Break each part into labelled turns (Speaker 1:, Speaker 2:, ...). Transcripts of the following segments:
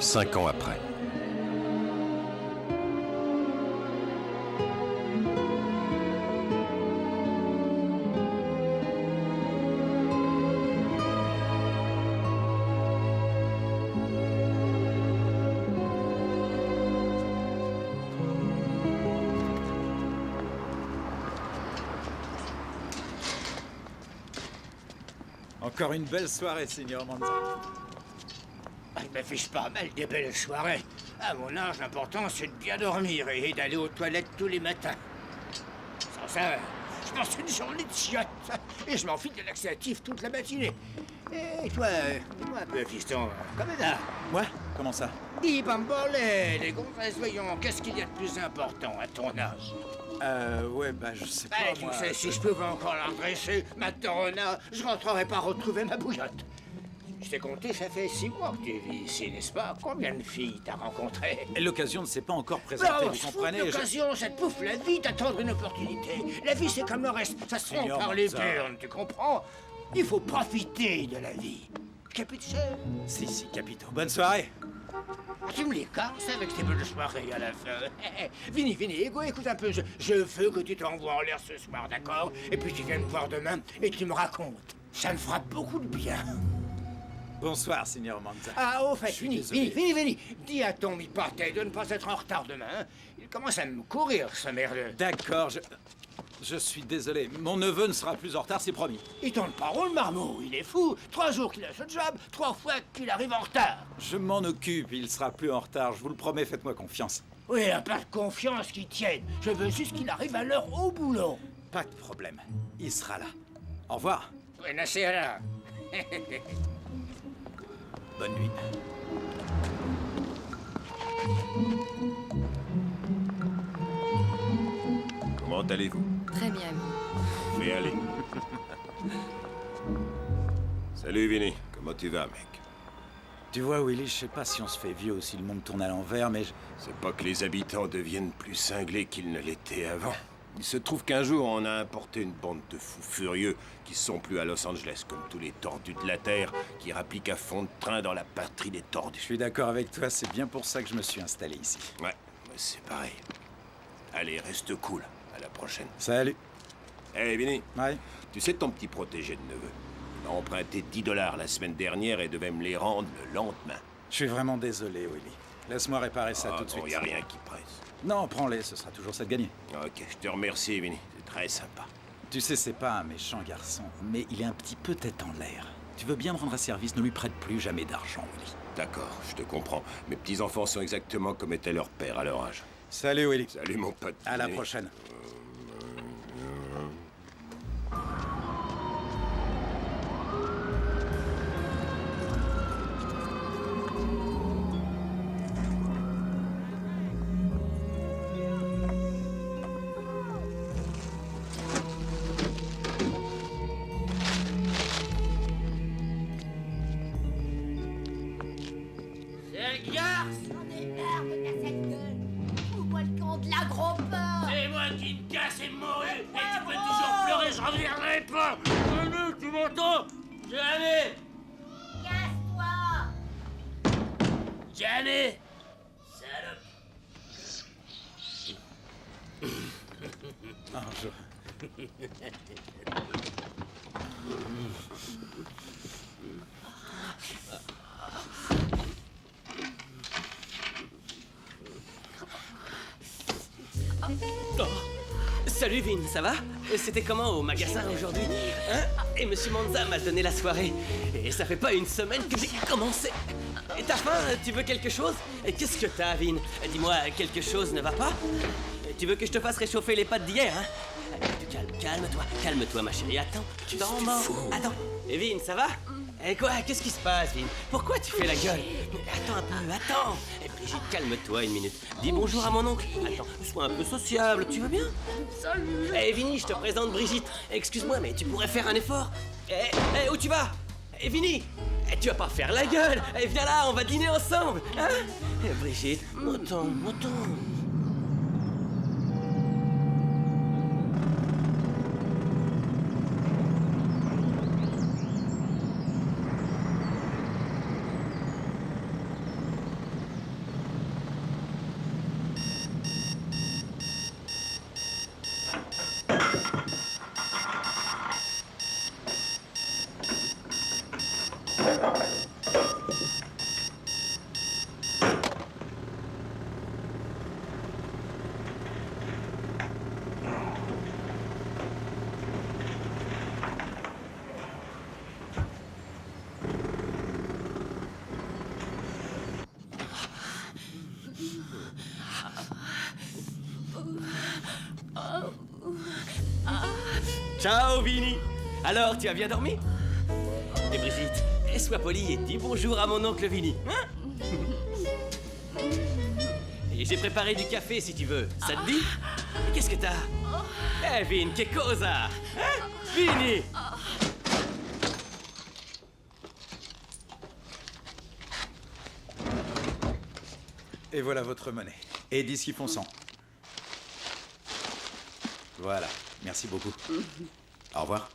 Speaker 1: 5 ans après.
Speaker 2: Encore une belle soirée, Signor Manza.
Speaker 3: Je m'affiche pas mal des belles soirées. À mon âge, l'important, c'est de bien dormir et d'aller aux toilettes tous les matins. Sans ça, je passe une journée de chiotte. Et je m'en fiche de laxatif toute la matinée. Et toi, dis-moi un peu, fiston, comme ça.
Speaker 2: Moi? Comment ça?
Speaker 3: Dis, Bambole, les gonzesses, voyons, qu'est-ce qu'il y a de plus important à ton âge?
Speaker 2: Ouais, bah, je sais pas,
Speaker 3: Tu
Speaker 2: moi.
Speaker 3: sais, si je pouvais encore la redresser, ma Torona, je rentrerais pas retrouver ma bouillotte. Je t'ai compté, ça fait 6 mois que tu vis ici, n'est-ce pas? Combien de filles t'as rencontrées?
Speaker 2: L'occasion ne s'est pas encore présentée,
Speaker 3: Non,
Speaker 2: vous comprenez?
Speaker 3: l'occasion, ça te bouffe la vie d'attendre une opportunité. La vie, c'est comme le reste, ça se rend
Speaker 2: Seigneur
Speaker 3: par les
Speaker 2: Manza.
Speaker 3: burnes, tu comprends? Il faut profiter de la vie. Capiche?
Speaker 2: Si, Capito. Bonne soirée.
Speaker 3: Tu me les casses avec tes belles soirées à la fin. Vini, écoute un peu, je veux que tu t'envoies en l'air ce soir, d'accord? Et puis tu viens me voir demain et tu me racontes. Ça me fera beaucoup de bien.
Speaker 2: Bonsoir, Signor Manza.
Speaker 3: Ah, au fait,
Speaker 2: Je suis
Speaker 3: Vini,
Speaker 2: désolé.
Speaker 3: dis à ton mi-parté de ne pas être en retard demain. Hein. Il commence à me courir, ce merdeux.
Speaker 2: D'accord, je suis désolé. Mon neveu ne sera plus en retard, c'est promis.
Speaker 3: Il tourne parole, Marmot, il est fou. 3 jours qu'il a ce job, 3 fois qu'il arrive en retard.
Speaker 2: Je m'en occupe, il sera plus en retard, je vous le promets, faites-moi confiance.
Speaker 3: Oui, pas de confiance qui tienne. Je veux juste qu'il arrive à l'heure au boulot.
Speaker 2: Pas de problème, il sera là. Au revoir.
Speaker 3: Buonasera.
Speaker 2: Bonne nuit.
Speaker 4: Comment allez-vous?
Speaker 5: Très bien, vous.
Speaker 4: Fais aller. Salut Vinny, comment tu vas, mec?
Speaker 2: Tu vois, Willy, je sais pas si on se fait vieux ou si le monde tourne à l'envers, mais
Speaker 4: C'est pas que les habitants deviennent plus cinglés qu'ils ne l'étaient avant. Il se trouve qu'un jour, on a importé une bande de fous furieux qui sont plus à Los Angeles, comme tous les tordus de la Terre, qui rappliquent à fond de train dans la patrie des
Speaker 2: je
Speaker 4: tordus.
Speaker 2: suis d'accord avec toi, c'est bien pour ça que je me suis installé ici.
Speaker 4: Ouais, moi c'est pareil. Allez, reste cool. À la prochaine.
Speaker 2: Salut.
Speaker 4: Hé, Vinny,
Speaker 2: Ouais.
Speaker 4: tu sais ton petit protégé de neveu? Il m'a emprunté 10 $ la semaine dernière et devait me les rendre le lendemain.
Speaker 2: Je suis vraiment désolé, Willy. Laisse-moi réparer ça tout de suite.
Speaker 4: Y a rien qui presse.
Speaker 2: Non, prends-les, ce sera toujours ça de gagner.
Speaker 4: Ok, je te remercie, Vinny. C'est très sympa.
Speaker 2: Tu sais, c'est pas un méchant garçon, mais il est un petit peu tête en l'air. Tu veux bien me rendre un service, ne lui prête plus jamais d'argent, Willy.
Speaker 4: D'accord, je te comprends. Mes petits-enfants sont exactement comme était leur père à leur âge.
Speaker 2: Salut, Willy.
Speaker 4: Salut, mon pote.
Speaker 2: À la
Speaker 4: Vinny.
Speaker 2: prochaine.
Speaker 3: C'est garce.
Speaker 6: J'en ai marre de ta sale gueule. Fous-moi le camp de la gros porc.
Speaker 3: C'est moi qui me casse et mourir. Et tu peux toujours pleurer, je reviendrai pas. Jamais, tu m'entends? Jamais.
Speaker 6: Casse-toi.
Speaker 3: Jamais. Salope.
Speaker 2: Ah,
Speaker 7: Oh. Salut Vin, ça va? C'était comment au magasin aujourd'hui? Hein? Et Monsieur Manza m'a donné la soirée. Et ça fait pas une semaine que j'ai commencé. Et t'as faim? Tu veux quelque chose? Et qu'est-ce que t'as, Vin? Dis-moi, quelque chose ne va pas? Tu veux que je te fasse réchauffer les pâtes d'hier, hein? Calme-toi, ma chérie. Attends, Attends. Et Vin, ça va? Et quoi? Qu'est-ce qui se passe, Vin? Pourquoi tu fais la gueule? Attends un peu, attends. Et Brigitte, calme-toi une minute. Dis bonjour à mon oncle. Attends, sois un peu sociable, tu vas bien? Salut. Eh, Vinny, je te présente Brigitte. Excuse-moi, mais tu pourrais faire un effort. Où tu vas? Eh, Vinny, tu vas pas faire la gueule. Eh, viens là, on va dîner ensemble, hein? Eh, Brigitte, attends. Ciao, Vinny. Alors, tu as bien dormi? Et Brigitte, sois polie et dis bonjour à mon oncle Vinny, hein? Et j'ai préparé du café si tu veux. Ça te dit? Qu'est-ce que t'as? Eh, Vin, che cosa? Hein? Vinny!
Speaker 2: Et voilà votre monnaie. Et 10 qui font 100. Voilà. Merci beaucoup. Au revoir.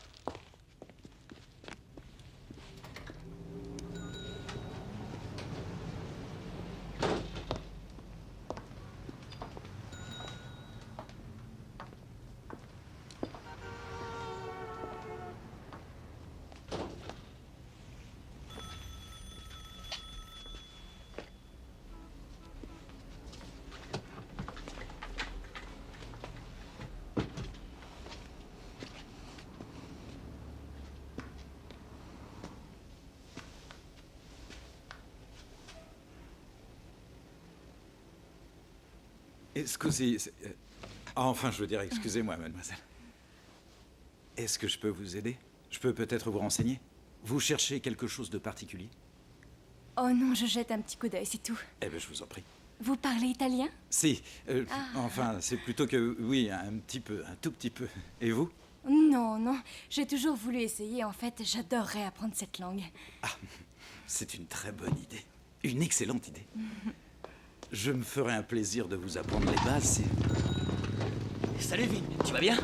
Speaker 2: Excusez... enfin, je veux dire, excusez-moi, mademoiselle. Est-ce que je peux vous aider? Je peux peut-être vous renseigner? Vous cherchez quelque chose de particulier?
Speaker 5: Oh non, je jette un petit coup d'œil, c'est tout.
Speaker 2: Eh bien, je vous en prie.
Speaker 5: Vous parlez italien?
Speaker 2: Si. Enfin, c'est plutôt que... Oui, un petit peu, un tout petit peu. Et vous?
Speaker 5: Non, non, j'ai toujours voulu essayer. En fait, j'adorerais apprendre cette langue.
Speaker 2: Ah, c'est une très bonne idée. Une excellente idée. Je me ferai un plaisir de vous apprendre les bases.
Speaker 7: Salut, Vin, tu vas bien?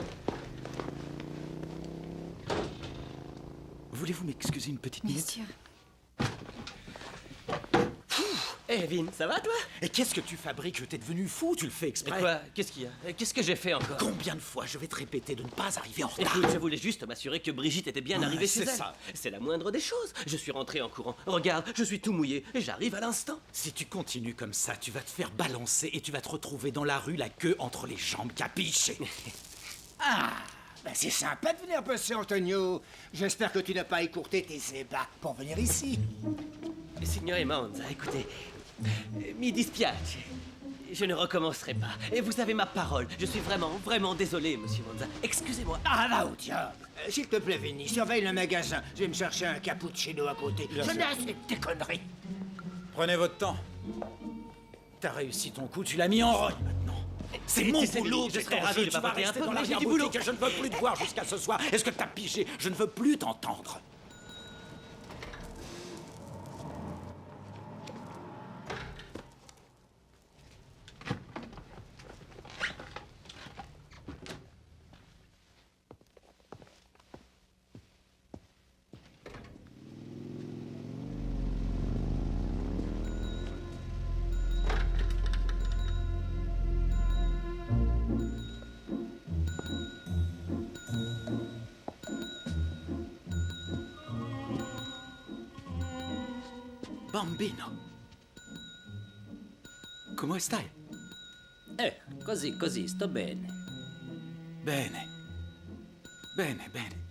Speaker 2: Voulez-vous m'excuser une petite
Speaker 5: Bien
Speaker 2: minute?
Speaker 5: sûr.
Speaker 7: Eh, Vin, ça va, toi?
Speaker 2: Et qu'est-ce que tu fabriques? T'es devenu fou, tu le fais
Speaker 7: Et
Speaker 2: exprès.
Speaker 7: quoi? Qu'est-ce qu'il y a? Qu'est-ce que j'ai fait encore?
Speaker 2: Combien de fois je vais te répéter de ne pas arriver en retard?
Speaker 7: Écoute, je voulais juste m'assurer que Brigitte était bien
Speaker 2: Ouais,
Speaker 7: arrivée chez
Speaker 2: c'est
Speaker 7: elle.
Speaker 2: ça.
Speaker 7: C'est la moindre des choses. Je suis rentré en courant. Regarde, je suis tout mouillé et j'arrive à l'instant.
Speaker 2: Si tu continues comme ça, tu vas te faire balancer et tu vas te retrouver dans la rue, la queue entre les jambes, capiche?
Speaker 3: Ah, ben c'est sympa de venir bosser, Antonio. J'espère que tu n'as pas écourté tes ébats pour venir ici.
Speaker 7: Signore Monza, écoutez, mi dispiace. Je ne recommencerai pas. Et vous avez ma parole. Je suis vraiment, vraiment désolé, monsieur Monza. Excusez-moi.
Speaker 3: Ah, va au diable. S'il te plaît, Vinny, surveille le magasin. Je vais me chercher un cappuccino à côté. Je n'ai assez de tes conneries.
Speaker 2: Prenez votre temps. T'as réussi ton coup, tu l'as mis en rogne maintenant. C'est mon
Speaker 7: Tu sais,
Speaker 2: boulot,
Speaker 7: je
Speaker 2: j'ai
Speaker 7: serais
Speaker 2: ton
Speaker 7: ravi
Speaker 2: jeu,
Speaker 7: de
Speaker 2: tu vas
Speaker 7: papoter un
Speaker 2: rester
Speaker 7: peu,
Speaker 2: dans
Speaker 7: mais j'ai du
Speaker 2: l'arrière-boutique
Speaker 7: boulot.
Speaker 2: et je ne veux plus te voir jusqu'à ce soir. Est-ce que t'as pigé? Je ne veux plus t'entendre. Bambino. Come stai?
Speaker 1: Così, sto bene.
Speaker 2: Bene. Bene, bene.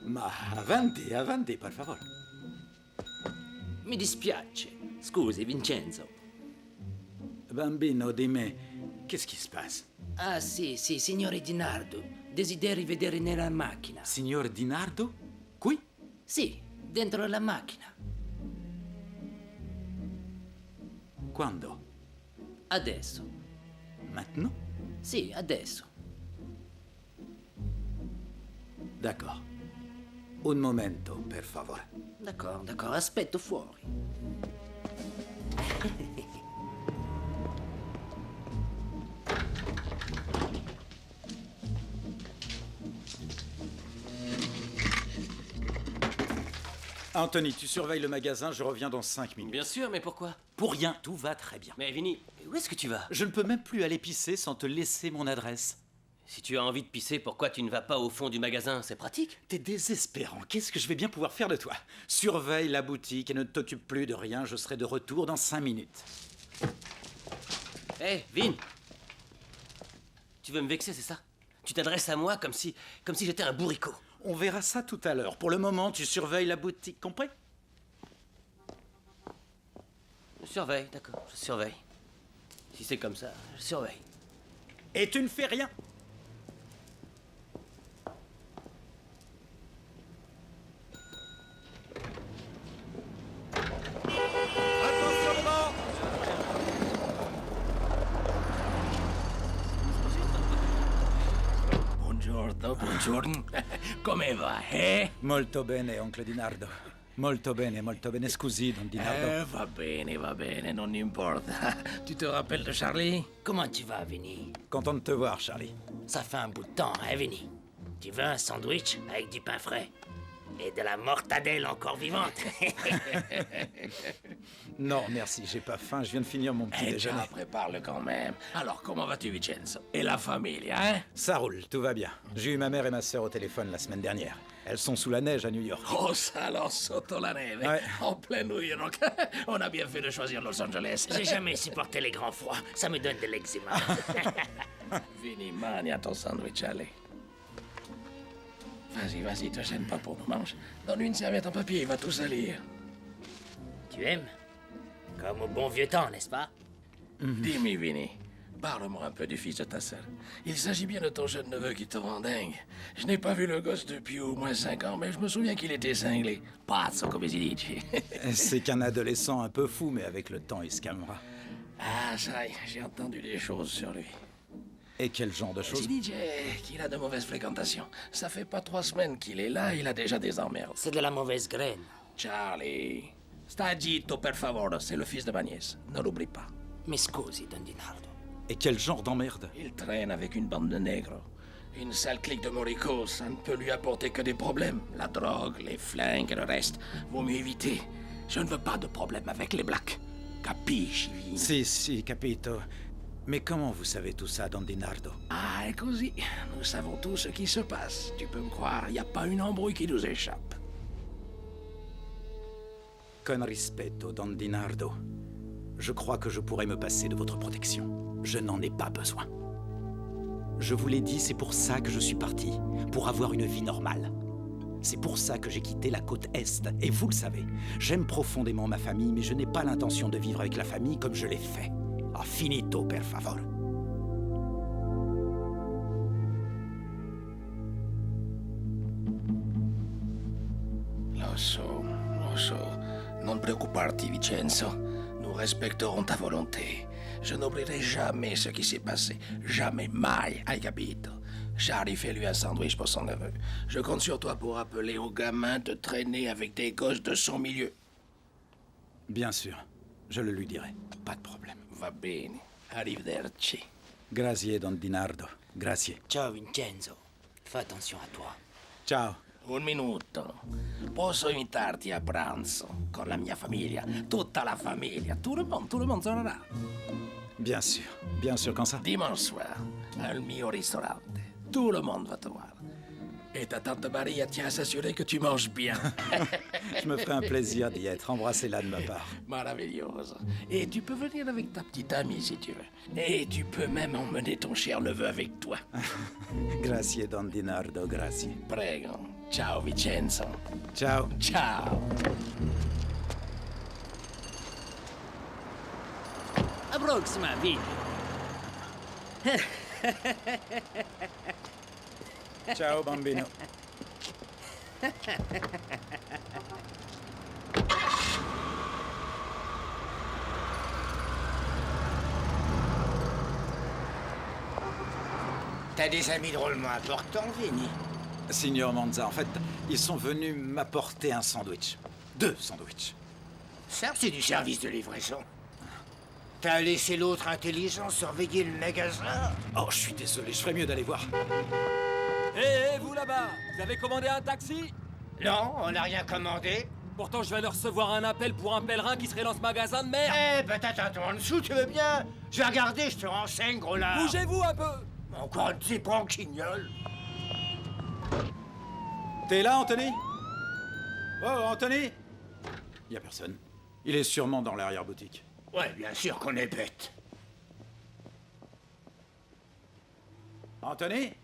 Speaker 2: Ma avanti, avanti, per favore.
Speaker 1: Mi dispiace. Scusi, Vincenzo.
Speaker 2: Bambino, dimmi, qu'est-ce qui se passe?
Speaker 1: Ah, sì, signore Di Nardo. Desideri vedere nella macchina.
Speaker 2: Signor Di Nardo? Qui?
Speaker 1: Sì, dentro la macchina.
Speaker 2: Quando?
Speaker 1: Adesso.
Speaker 2: Maintenant?
Speaker 1: Sì, adesso.
Speaker 2: D'accord. Un momento, per favore.
Speaker 1: D'accordo, aspetto fuori.
Speaker 2: Anthony, tu surveilles le magasin, je reviens dans 5 minutes.
Speaker 7: Bien sûr, mais pourquoi?
Speaker 2: Pour rien, tout va très bien.
Speaker 7: Mais Vinny, où est-ce que tu vas?
Speaker 2: Je ne peux même plus aller pisser sans te laisser mon adresse.
Speaker 7: Si tu as envie de pisser, pourquoi tu ne vas pas au fond du magasin? C'est pratique.
Speaker 2: T'es désespérant, qu'est-ce que je vais bien pouvoir faire de toi? Surveille la boutique et ne t'occupe plus de rien, je serai de retour dans 5 minutes.
Speaker 7: Hé, Vin! Tu veux me vexer, c'est ça? Tu t'adresses à moi comme si j'étais un bourricot.
Speaker 2: On verra ça tout à l'heure. Pour le moment, tu surveilles la boutique, compris?
Speaker 7: Je surveille, d'accord, je surveille. Si c'est comme ça, je surveille.
Speaker 2: Et tu ne fais rien.
Speaker 8: Dinardo, buongiorno. Come va, eh?
Speaker 2: Molto bene, oncle Dinardo. Molto bene. Scusi, don Dinardo.
Speaker 8: Va bene, non importa. Tu te rappelles de Charlie?
Speaker 1: Comment tu vas, Vinny?
Speaker 2: Content de te voir, Charlie.
Speaker 1: Ça fait un bout de temps, hein, Vinny? Tu veux un sandwich avec du pain frais? Et de la mortadelle encore vivante?
Speaker 2: Non, merci, j'ai pas faim, je viens de finir mon petit
Speaker 8: Eh,
Speaker 2: déjeuner.
Speaker 8: tiens, prépare-le quand même. Alors, comment vas-tu, Vincenzo? Et la famille, hein?
Speaker 2: Ça roule, tout va bien. J'ai eu ma mère et ma sœur au téléphone la semaine dernière. Elles sont sous la neige à New York.
Speaker 8: Oh, salon sotto la neve.
Speaker 2: Ouais.
Speaker 8: En plein New York. On a bien fait de choisir Los Angeles.
Speaker 1: J'ai jamais supporté les grands froids. Ça me donne de l'eczéma.
Speaker 8: Vini, mania ton sandwich, allez. Vas-y, te gêne pas pour nous, mange. Donne-lui une serviette en papier, il va tout salir.
Speaker 1: Tu aimes? Comme au bon vieux temps, n'est-ce pas?
Speaker 8: Dis-moi, Vinny, parle-moi un peu du fils de ta sœur. Il s'agit bien de ton jeune neveu qui te rend dingue. Je n'ai pas vu le gosse depuis au moins 5 ans, mais je me souviens qu'il était cinglé. Pazzo, come si dice.
Speaker 2: C'est qu'un adolescent un peu fou, mais avec le temps, il se calmera.
Speaker 8: Ah, ça y est, j'ai entendu des choses sur lui.
Speaker 2: Et quel genre de
Speaker 8: Si
Speaker 2: choses?
Speaker 8: DJ qu'il a de mauvaises fréquentations. Ça fait pas 3 semaines qu'il est là, il a déjà des emmerdes.
Speaker 1: C'est de la mauvaise graine.
Speaker 8: Charlie, sta zitto per favore, c'est le fils de ma nièce. Ne l'oublie pas.
Speaker 1: Mais scusi, Don Dinardo.
Speaker 2: Et quel genre d'emmerde?
Speaker 8: Il traîne avec une bande de nègres. Une sale clique de moricos, ça ne peut lui apporter que des problèmes. La drogue, les flingues et le reste. Vaut mieux éviter. Je ne veux pas de problème avec les blacks. Capisci, Vini?
Speaker 2: Si, capito. Mais comment vous savez tout ça, don Dinardo?
Speaker 8: Ah, et così, nous savons tout ce qui se passe. Tu peux me croire, il n'y a pas une embrouille qui nous échappe.
Speaker 2: Con rispetto, don Dinardo. Je crois que je pourrais me passer de votre protection. Je n'en ai pas besoin. Je vous l'ai dit, c'est pour ça que je suis parti. Pour avoir une vie normale. C'est pour ça que j'ai quitté la côte Est. Et vous le savez, j'aime profondément ma famille, mais je n'ai pas l'intention de vivre avec la famille comme je l'ai fait. Ah, finito, per favore.
Speaker 8: Lo so. Non preoccuparti, Vincenzo. Nous respecterons ta volonté. Je n'oublierai jamais ce qui s'est passé. Jamais, mai, hai capito? Charlie, fais-lui un sandwich pour son neveu. Je compte sur toi pour appeler au gamin de traîner avec des gosses de son milieu.
Speaker 2: Bien sûr, je le lui dirai. Pas de problème.
Speaker 8: Va bene. Arrivederci.
Speaker 2: Grazie, don Dinardo. Grazie.
Speaker 1: Ciao, Vincenzo. Fais attention à toi.
Speaker 2: Ciao.
Speaker 8: Un minuto. Posso invitarti a pranzo con la mia famiglia, tutta la famiglia, tout le monde sarà.
Speaker 2: Bien sûr, quand ça?
Speaker 8: Dimanche soir, al mio ristorante. Tout le monde va te voir. Et ta tante Maria tient à s'assurer que tu manges bien.
Speaker 2: Je me ferai un plaisir d'y être. Embrassez-la de ma part.
Speaker 8: Maravilloso. Et tu peux venir avec ta petite amie si tu veux. Et tu peux même emmener ton cher neveu avec toi.
Speaker 2: Grazie, don Dinardo, grazie.
Speaker 8: Prego. Ciao, Vincenzo.
Speaker 2: Ciao.
Speaker 8: Ciao.
Speaker 1: Approxima, Vinny.
Speaker 2: Ciao, bambino.
Speaker 3: T'as des amis drôlement importants, Vinny.
Speaker 2: Signor Manza, en fait, ils sont venus m'apporter un sandwich. 2 sandwichs.
Speaker 3: Ça, c'est du service de livraison. T'as laissé l'autre intelligent surveiller le magasin?
Speaker 2: Oh, je suis désolé, je ferais mieux d'aller voir.
Speaker 9: Hé, vous là-bas, vous avez commandé un taxi?
Speaker 3: Non, on n'a rien commandé.
Speaker 9: Pourtant, je viens de recevoir un appel pour un pèlerin qui serait dans ce magasin de merde.
Speaker 3: Eh, ben t'attends en dessous, tu veux bien? Je vais regarder, je te renseigne, gros lard.
Speaker 9: Bougez-vous un peu.
Speaker 3: Encore un petit branquignol.
Speaker 2: T'es là, Anthony? Oh, Anthony? Y a personne. Il est sûrement dans l'arrière-boutique.
Speaker 3: Ouais, bien sûr qu'on est bête.
Speaker 2: Anthony?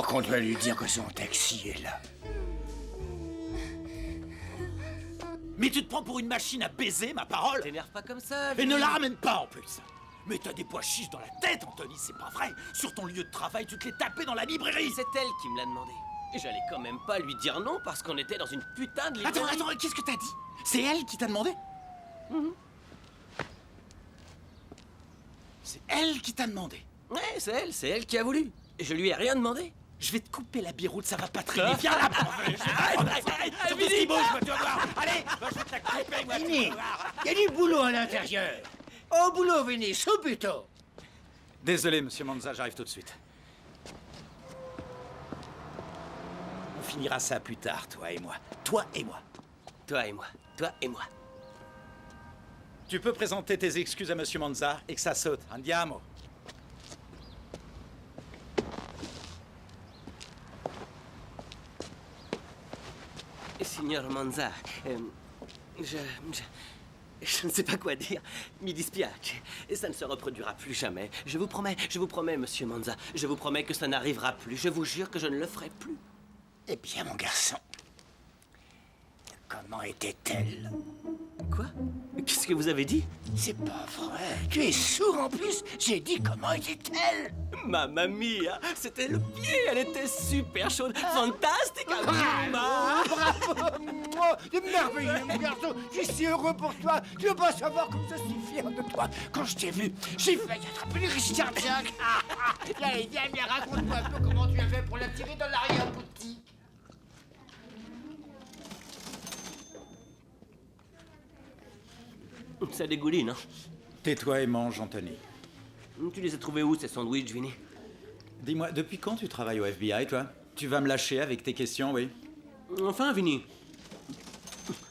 Speaker 3: crois qu'on doit lui dire que son taxi est là.
Speaker 2: Mais tu te prends pour une machine à baiser, ma parole?
Speaker 7: T'énerve pas comme ça,
Speaker 2: Et
Speaker 7: Vinny.
Speaker 2: ne la ramène pas en plus. Mais t'as des pois chiches dans la tête, Anthony, c'est pas vrai. Sur ton lieu de travail, tu te l'es tapé dans la librairie.
Speaker 7: C'est elle qui me l'a demandé. Et j'allais quand même pas lui dire non parce qu'on était dans une putain de librairie.
Speaker 2: Attends, qu'est-ce que t'as dit? C'est elle qui t'a demandé? C'est elle qui t'a demandé.
Speaker 7: Ouais, c'est elle qui a voulu. Et je lui ai rien demandé.
Speaker 2: Je vais te couper la biroute, ça va pas traîner. Viens là,
Speaker 3: Vinny, bouge, tu vas voir. Allez, je vais te la couper, moi, Vinny, il y a du boulot à l'intérieur. Au boulot, Vinny, subito.
Speaker 2: Désolé, monsieur Manza, j'arrive tout de suite. On finira ça plus tard, toi et moi. Toi et moi.
Speaker 7: Toi et moi, toi et moi.
Speaker 2: Tu peux présenter tes excuses à monsieur Manza et que ça saute. Andiamo.
Speaker 7: Signor Manza, je ne sais pas quoi dire. Mi dispiace. Ça ne se reproduira plus jamais. Je vous promets, monsieur Manza. Je vous promets que ça n'arrivera plus. Je vous jure que je ne le ferai plus.
Speaker 3: Eh bien, mon garçon, comment était-elle?
Speaker 7: Quoi? Qu'est-ce que vous avez dit?
Speaker 3: C'est pas vrai. Tu es sourd en plus. J'ai dit comment était-elle?
Speaker 7: Mamma mia! C'était le pied! Elle était super chaude! Fantastique!
Speaker 3: Bravo! C'est merveilleux, mon garçon. Je suis si heureux pour toi. Tu veux pas savoir comme je suis fier de toi. Quand je t'ai vu, j'ai failli attraper le Christian Jack. Allez, viens, raconte-moi un peu comment tu as fait pour la tirer dans l'arrière-boutique.
Speaker 7: Ça dégouline, hein?
Speaker 2: Tais-toi et mange, Anthony.
Speaker 7: Tu les as trouvés où, ces sandwichs, Vinny?
Speaker 2: Dis-moi, depuis quand tu travailles au FBI, toi? Tu vas me lâcher avec tes questions, oui?
Speaker 7: Enfin, Vinny.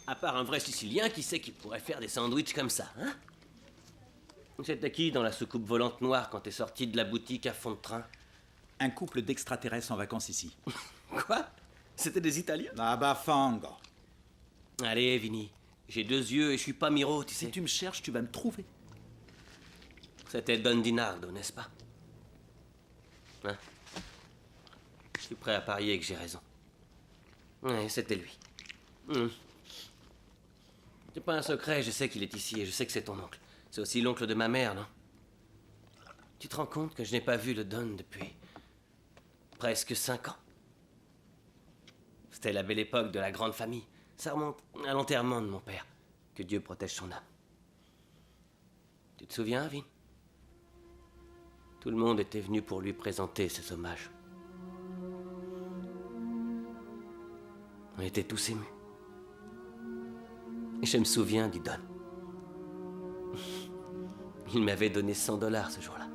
Speaker 7: À part un vrai Sicilien, qui sait qu'il pourrait faire des sandwichs comme ça, hein? C'était qui dans la soucoupe volante noire quand t'es sorti de la boutique à fond de train?
Speaker 2: Un couple d'extraterrestres en vacances ici.
Speaker 7: Quoi? C'était des Italiens?
Speaker 2: Ah bah, fango.
Speaker 7: Allez, Vinny. J'ai 2 yeux et je suis pas Miro, tu sais.
Speaker 2: Si tu me cherches, tu vas me trouver.
Speaker 7: C'était Don Dinardo, n'est-ce pas? Hein? Je suis prêt à parier que j'ai raison. Ouais, c'était lui. C'est pas un secret, je sais qu'il est ici et je sais que c'est ton oncle. C'est aussi l'oncle de ma mère, non? Tu te rends compte que je n'ai pas vu le Don depuis presque 5 ans? C'était la belle époque de la grande famille. Ça remonte à l'enterrement de mon père. Que Dieu protège son âme. Tu te souviens, Vin? Tout le monde était venu pour lui présenter ses hommages. On était tous émus. Et je me souviens du Don. Il m'avait donné $100 ce jour-là.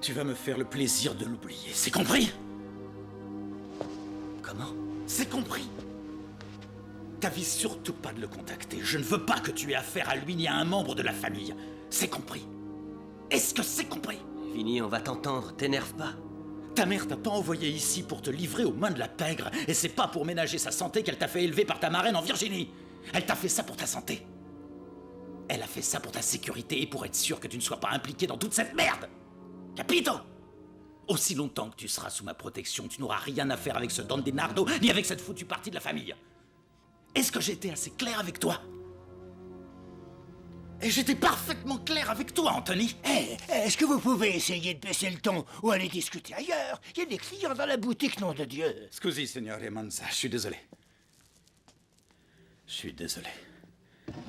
Speaker 2: Tu vas me faire le plaisir de l'oublier, c'est compris?
Speaker 7: Comment?
Speaker 2: C'est compris. T'avises surtout pas de le contacter. Je ne veux pas que tu aies affaire à lui ni à un membre de la famille. C'est compris? Est-ce que c'est compris?
Speaker 7: Vinny, on va t'entendre, t'énerve pas.
Speaker 2: Ta mère t'a pas envoyé ici pour te livrer aux mains de la pègre, et c'est pas pour ménager sa santé qu'elle t'a fait élever par ta marraine en Virginie. Elle t'a fait ça pour ta santé. Elle a fait ça pour ta sécurité et pour être sûre que tu ne sois pas impliqué dans toute cette merde. Capito? Aussi longtemps que tu seras sous ma protection, tu n'auras rien à faire avec ce Don Dinardo, ni avec cette foutue partie de la famille. Est-ce que j'ai été assez clair avec toi? Et j'étais parfaitement clair avec toi, Anthony.
Speaker 3: Est-ce que vous pouvez essayer de baisser le ton ou aller discuter ailleurs? Il y a des clients dans la boutique, nom de Dieu.
Speaker 2: Scusi, signore Manza, je suis désolé. Je suis désolé.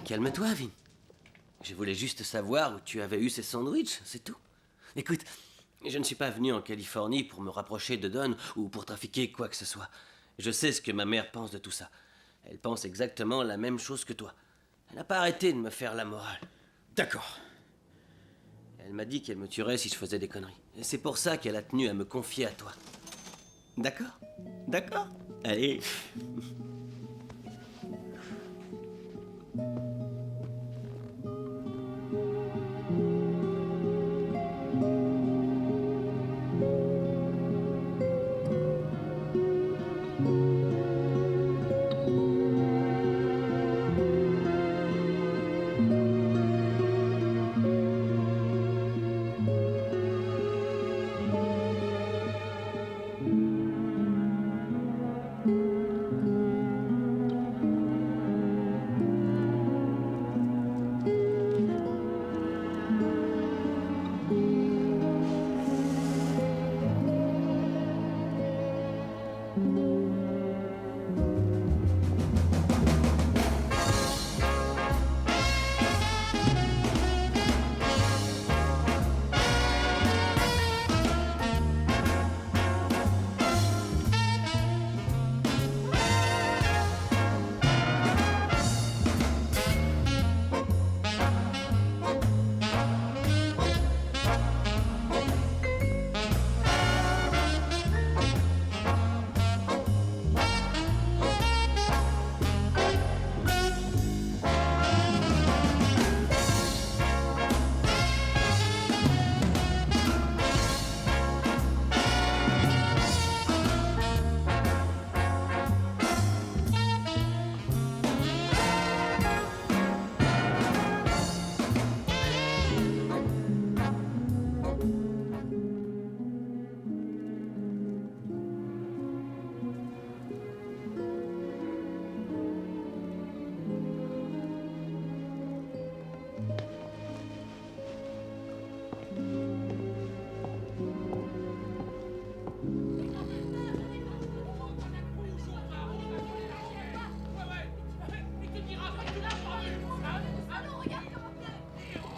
Speaker 7: Calme-toi, Vin. Je voulais juste savoir où tu avais eu ces sandwichs, c'est tout. Écoute, je ne suis pas venu en Californie pour me rapprocher de Don ou pour trafiquer quoi que ce soit. Je sais ce que ma mère pense de tout ça. Elle pense exactement la même chose que toi. Elle n'a pas arrêté de me faire la morale.
Speaker 2: D'accord.
Speaker 7: Elle m'a dit qu'elle me tuerait si je faisais des conneries. Et c'est pour ça qu'elle a tenu à me confier à toi. D'accord? D'accord? Allez.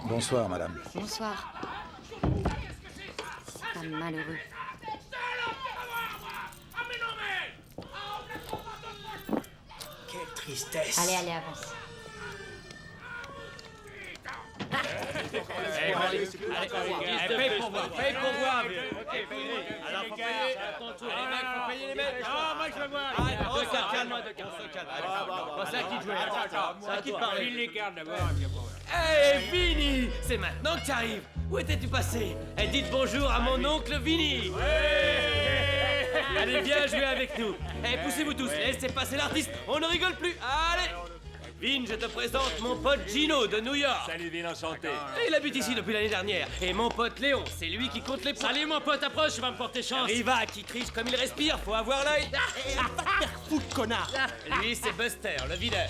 Speaker 2: Bonsoir, madame.
Speaker 5: Bonsoir. Pas malheureux.
Speaker 3: Quelle tristesse.
Speaker 5: Allez, allez, avance.
Speaker 9: Paye pour voir, paye pour voir. Alors, faut payer. Les mecs, faut payer les mecs. Ah, moi, je veux voir. Calme-moi, calme. C'est à qui de jouer. C'est à qui de parler. File les cartes d'abord.
Speaker 7: Hey, Vinny! C'est maintenant que t'arrives. Où étais-tu passé? Dites bonjour à mon oncle Vinny. Allez, viens jouer avec nous. Poussez-vous tous, laissez passer l'artiste. On ne rigole plus. Allez! Vin, je te présente mon pote Gino de New York.
Speaker 9: Salut, Vin, enchanté.
Speaker 7: Il habite ici depuis l'année dernière. Et mon pote Léon, c'est lui qui compte les points.
Speaker 1: Salut mon pote, approche, tu vas me porter chance.
Speaker 7: Riva qui triche comme il respire, faut avoir l'œil.
Speaker 3: Foutre, connard.
Speaker 7: Lui, c'est Buster, le videur.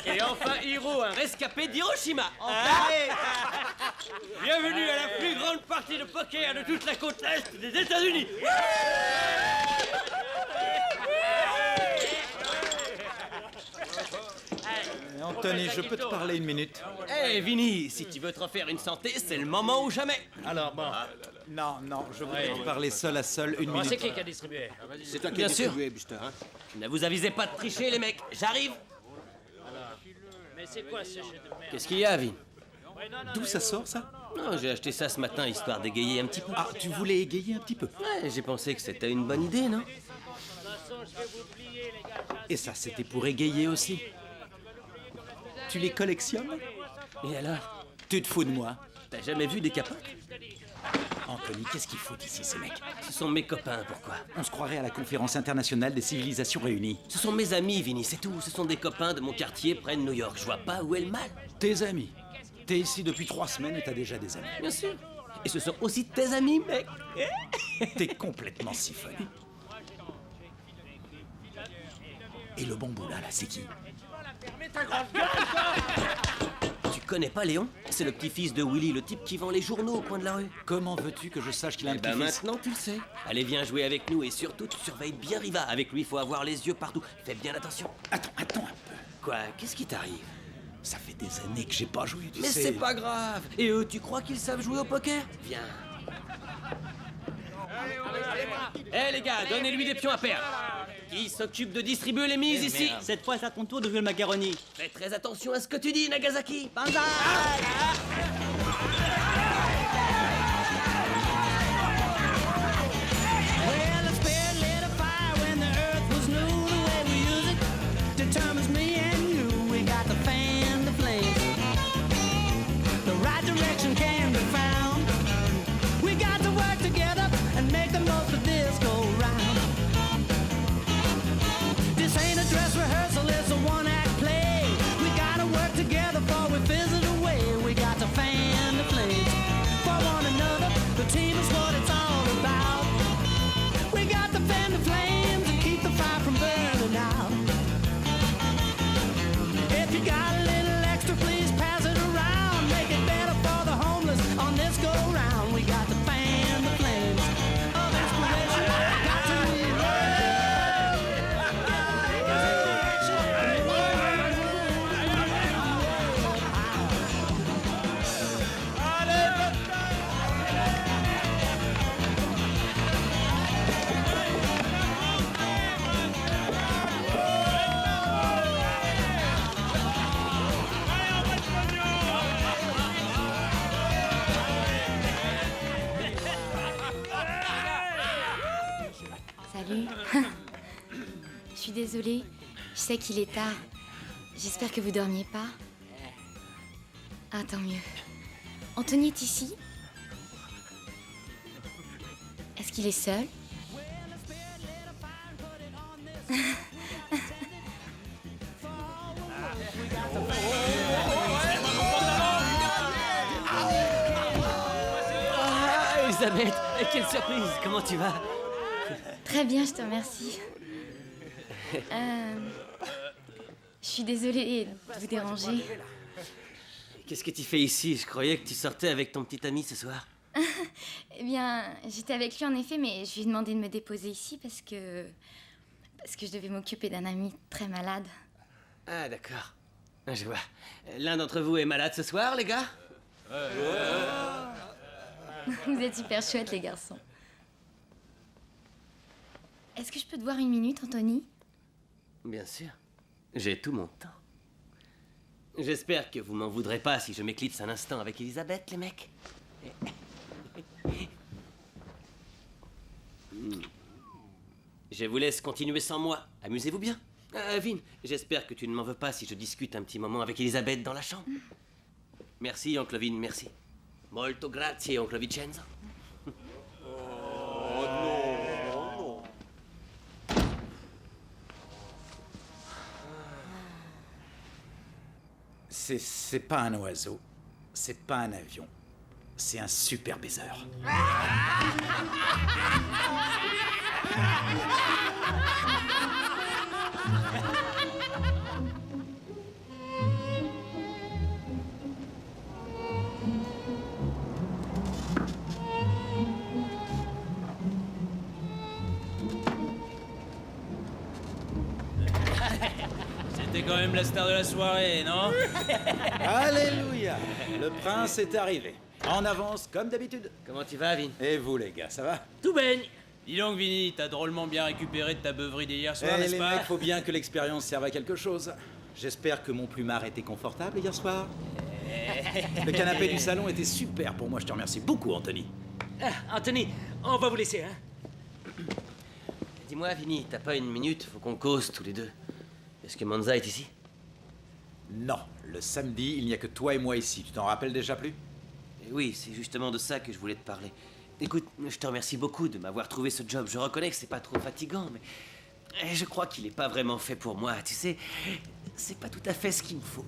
Speaker 7: Et enfin, Hiro, un rescapé d'Hiroshima. Bienvenue à la plus grande partie de poker de toute la côte est des États-Unis.
Speaker 2: Anthony, je peux te parler une minute?
Speaker 7: Hey, Vinny, si tu veux te refaire une santé, c'est le moment ou jamais.
Speaker 1: Alors bon,
Speaker 2: Non, je voudrais te parler seul à seul une minute.
Speaker 1: c'est qui a distribué?
Speaker 4: C'est toi qui
Speaker 7: Bien
Speaker 4: as
Speaker 7: sûr.
Speaker 4: distribué, Buster, hein?
Speaker 7: Ne vous avisez pas de tricher, les mecs. J'arrive.
Speaker 1: Mais c'est quoi ce jeu de merde?
Speaker 7: Qu'est-ce qu'il y a, Vin?
Speaker 2: D'où ça sort, ça?
Speaker 7: Non, j'ai acheté ça ce matin histoire d'égayer un petit peu.
Speaker 2: Ah, tu voulais égayer un petit peu.
Speaker 7: Ouais, j'ai pensé que c'était une bonne idée, non?
Speaker 1: De toute façon, je vais vous plier, les gars.
Speaker 2: Et ça, c'était pour égayer aussi. Tu les collectionnes?
Speaker 7: Et alors?
Speaker 2: Tu te fous de moi?
Speaker 7: T'as jamais vu des capotes?
Speaker 2: Anthony, qu'est-ce qu'ils foutent ici, ces mecs?
Speaker 7: Ce sont mes copains, pourquoi?
Speaker 2: On se croirait à la conférence internationale des civilisations réunies.
Speaker 7: Ce sont mes amis, Vinny, c'est tout. Ce sont des copains de mon quartier près de New York. Je vois pas où est le mal.
Speaker 2: Tes amis. T'es ici depuis 3 semaines et t'as déjà des amis.
Speaker 7: Bien sûr. Et ce sont aussi tes amis, mec.
Speaker 2: T'es complètement siphonné. Et le bambou là, c'est qui?
Speaker 7: Tu connais pas Léon? C'est le petit-fils de Willy, le type qui vend les journaux au coin de la rue.
Speaker 2: Comment veux-tu que je sache qu'il a un
Speaker 7: Eh ben
Speaker 2: petit-fils?
Speaker 7: maintenant tu le sais. Allez, viens jouer avec nous et surtout tu surveilles bien Riva. Avec lui, il faut avoir les yeux partout. Fais bien attention.
Speaker 2: Attends un peu.
Speaker 7: Quoi? Qu'est-ce qui t'arrive?
Speaker 2: Ça fait des années que j'ai pas joué, tu
Speaker 7: Mais
Speaker 2: sais.
Speaker 7: c'est pas grave. Et eux, tu crois qu'ils savent jouer au poker? Viens. Eh les gars, donnez-lui des pions à perdre. Qui s'occupe de distribuer les mises ici?
Speaker 10: Cette fois, c'est à ton tour de jouer le macaroni.
Speaker 7: Fais très attention à ce que tu dis, Nagasaki.
Speaker 10: Banzai! Well, the spirit lit a fire when the earth was new. The way we use it determines me and you. We got to fan the flames. The right direction can be found. We got to work together and make the most of this go round. This ain't a dress rehearsal, it's a one-act play. We gotta work together before we fizzle away. We got to fan the flames for one another. The team is what it's all about. We got to fan the flames and keep the fire from burning out. If you got a little extra, please pass it around. Make it better for the homeless on this go round. We got to fan the flames of inspiration. Got to
Speaker 5: Salut. Je suis désolée. Je sais qu'il est tard. J'espère que vous dormiez pas. Ah, tant mieux. Anthony est ici? Est-ce qu'il est seul?
Speaker 7: Ah, Elisabeth, quelle surprise! Comment tu vas?
Speaker 5: Très bien, je te remercie. Je suis désolée de vous déranger.
Speaker 7: Qu'est-ce que tu fais ici? Je croyais que tu sortais avec ton petit ami ce soir.
Speaker 5: Eh bien, j'étais avec lui en effet, mais je lui ai demandé de me déposer ici parce que je devais m'occuper d'un ami très malade.
Speaker 7: Ah, d'accord. Je vois. L'un d'entre vous est malade ce soir, les gars?
Speaker 5: Vous êtes super chouettes, les garçons. Est-ce que je peux te voir une minute, Anthony?
Speaker 7: Bien sûr. J'ai tout mon temps. J'espère que vous m'en voudrez pas si je m'éclipse un instant avec Elisabeth, les mecs. Je vous laisse continuer sans moi. Amusez-vous bien. Vin, j'espère que tu ne m'en veux pas si je discute un petit moment avec Elisabeth dans la chambre. Merci, oncle Vin, merci. Molto grazie, oncle Vincenzo.
Speaker 2: C'est pas un oiseau, c'est pas un avion, c'est un super baiser.
Speaker 9: C'était quand même la star de la soirée, non?
Speaker 2: Alléluia! Le prince est arrivé. En avance, comme d'habitude.
Speaker 7: Comment tu vas, Vin?
Speaker 2: Et vous, les gars, ça va?
Speaker 7: Tout baigne.
Speaker 9: Dis donc, Vinny, t'as drôlement bien récupéré de ta beuverie d'hier soir,
Speaker 2: Eh,
Speaker 9: n'est-ce
Speaker 2: les
Speaker 9: pas?
Speaker 2: mecs, faut bien que l'expérience serve à quelque chose. J'espère que mon plumard était confortable hier soir. Le canapé du salon était super pour moi, je te remercie beaucoup, Anthony.
Speaker 7: Ah, Anthony, on va vous laisser, hein? Dis-moi, Vinny, t'as pas une minute? Faut qu'on cause tous les deux. Est-ce que Manza est ici?
Speaker 2: Non, le samedi, il n'y a que toi et moi ici. Tu t'en rappelles déjà plus?
Speaker 7: Oui, c'est justement de ça que je voulais te parler. Écoute, je te remercie beaucoup de m'avoir trouvé ce job. Je reconnais que c'est pas trop fatigant, mais je crois qu'il est pas vraiment fait pour moi. Tu sais, c'est pas tout à fait ce qu'il me faut.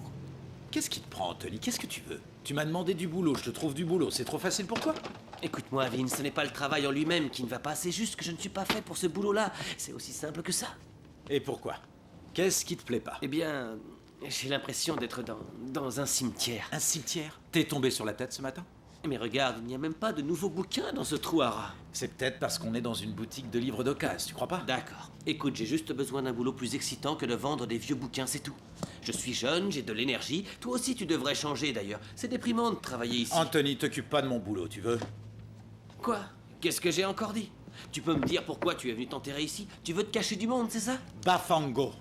Speaker 2: Qu'est-ce qui te prend, Anthony? Qu'est-ce que tu veux? Tu m'as demandé du boulot, je te trouve du boulot. C'est trop facile pour toi?
Speaker 7: Écoute-moi, Vin, ce n'est pas le travail en lui-même qui ne va pas. C'est juste que je ne suis pas fait pour ce boulot-là. C'est aussi simple que ça.
Speaker 2: Et pourquoi? Qu'est-ce qui te plaît pas?
Speaker 7: Eh bien, j'ai l'impression d'être dans un cimetière.
Speaker 2: Un cimetière? T'es tombé sur la tête ce matin?
Speaker 7: Mais regarde, il n'y a même pas de nouveaux bouquins dans ce trou à rats.
Speaker 2: C'est peut-être parce qu'on est dans une boutique de livres d'occasion, tu crois pas?
Speaker 7: D'accord. Écoute, j'ai juste besoin d'un boulot plus excitant que de vendre des vieux bouquins, c'est tout. Je suis jeune, j'ai de l'énergie. Toi aussi, tu devrais changer d'ailleurs. C'est déprimant de travailler ici.
Speaker 2: Anthony, t'occupe pas de mon boulot, tu veux?
Speaker 7: Quoi? Qu'est-ce que j'ai encore dit? Tu peux me dire pourquoi tu es venu t'enterrer ici? Tu veux te cacher du monde, c'est ça?
Speaker 2: Bafango.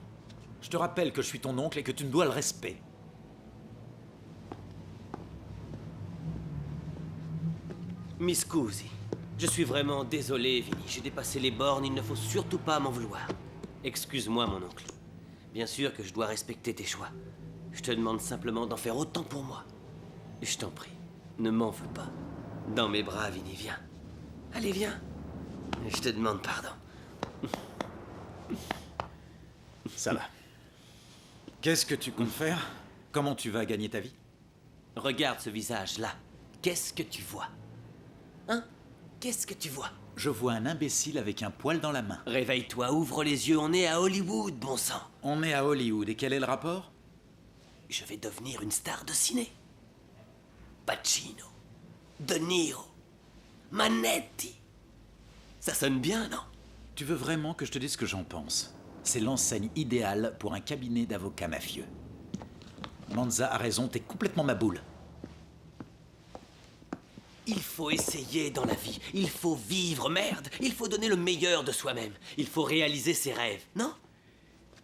Speaker 2: Je te rappelle que je suis ton oncle et que tu me dois le respect.
Speaker 7: Mi scusi. Je suis vraiment désolé, Vinny. J'ai dépassé les bornes, il ne faut surtout pas m'en vouloir. Excuse-moi, mon oncle. Bien sûr que je dois respecter tes choix. Je te demande simplement d'en faire autant pour moi. Je t'en prie, ne m'en veux pas. Dans mes bras, Vinny, viens. Allez, viens. Je te demande pardon.
Speaker 2: Ça va. Qu'est-ce que tu comptes faire? Comment tu vas gagner ta vie?
Speaker 7: Regarde ce visage-là. Qu'est-ce que tu vois? Hein? Qu'est-ce que tu vois?
Speaker 2: Je vois un imbécile avec un poil dans la main.
Speaker 7: Réveille-toi, ouvre les yeux, on est à Hollywood, bon sang.
Speaker 2: On est à Hollywood, et quel est le rapport?
Speaker 7: Je vais devenir une star de ciné. Pacino, De Niro, Manetti. Ça sonne bien, non?
Speaker 2: Tu veux vraiment que je te dise ce que j'en pense? C'est l'enseigne idéale pour un cabinet d'avocats mafieux. Manza a raison, t'es complètement ma boule.
Speaker 7: Il faut essayer dans la vie. Il faut vivre, merde. Il faut donner le meilleur de soi-même. Il faut réaliser ses rêves, non?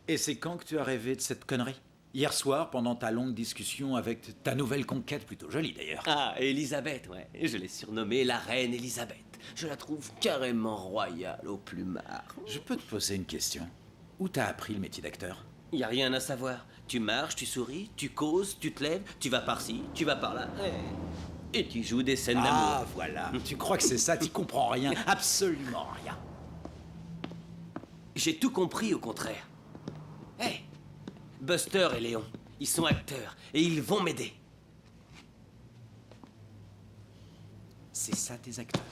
Speaker 2: Et c'est quand que tu as rêvé de cette connerie? Hier soir, pendant ta longue discussion avec ta nouvelle conquête, plutôt jolie d'ailleurs.
Speaker 7: Ah, Elisabeth, ouais. Je l'ai surnommée la reine Elisabeth. Je la trouve carrément royale au plumard.
Speaker 2: Je peux te poser une question. Où t'as appris le métier d'acteur?
Speaker 7: Y a rien à savoir. Tu marches, tu souris, tu causes, tu te lèves, tu vas par-ci, tu vas par-là. Et tu joues des scènes d'amour.
Speaker 2: Ah, voilà. Tu crois que c'est ça? T'y comprends rien. Absolument rien.
Speaker 7: J'ai tout compris, au contraire. Hé, Buster et Léon, ils sont acteurs et ils vont m'aider.
Speaker 2: C'est ça tes acteurs?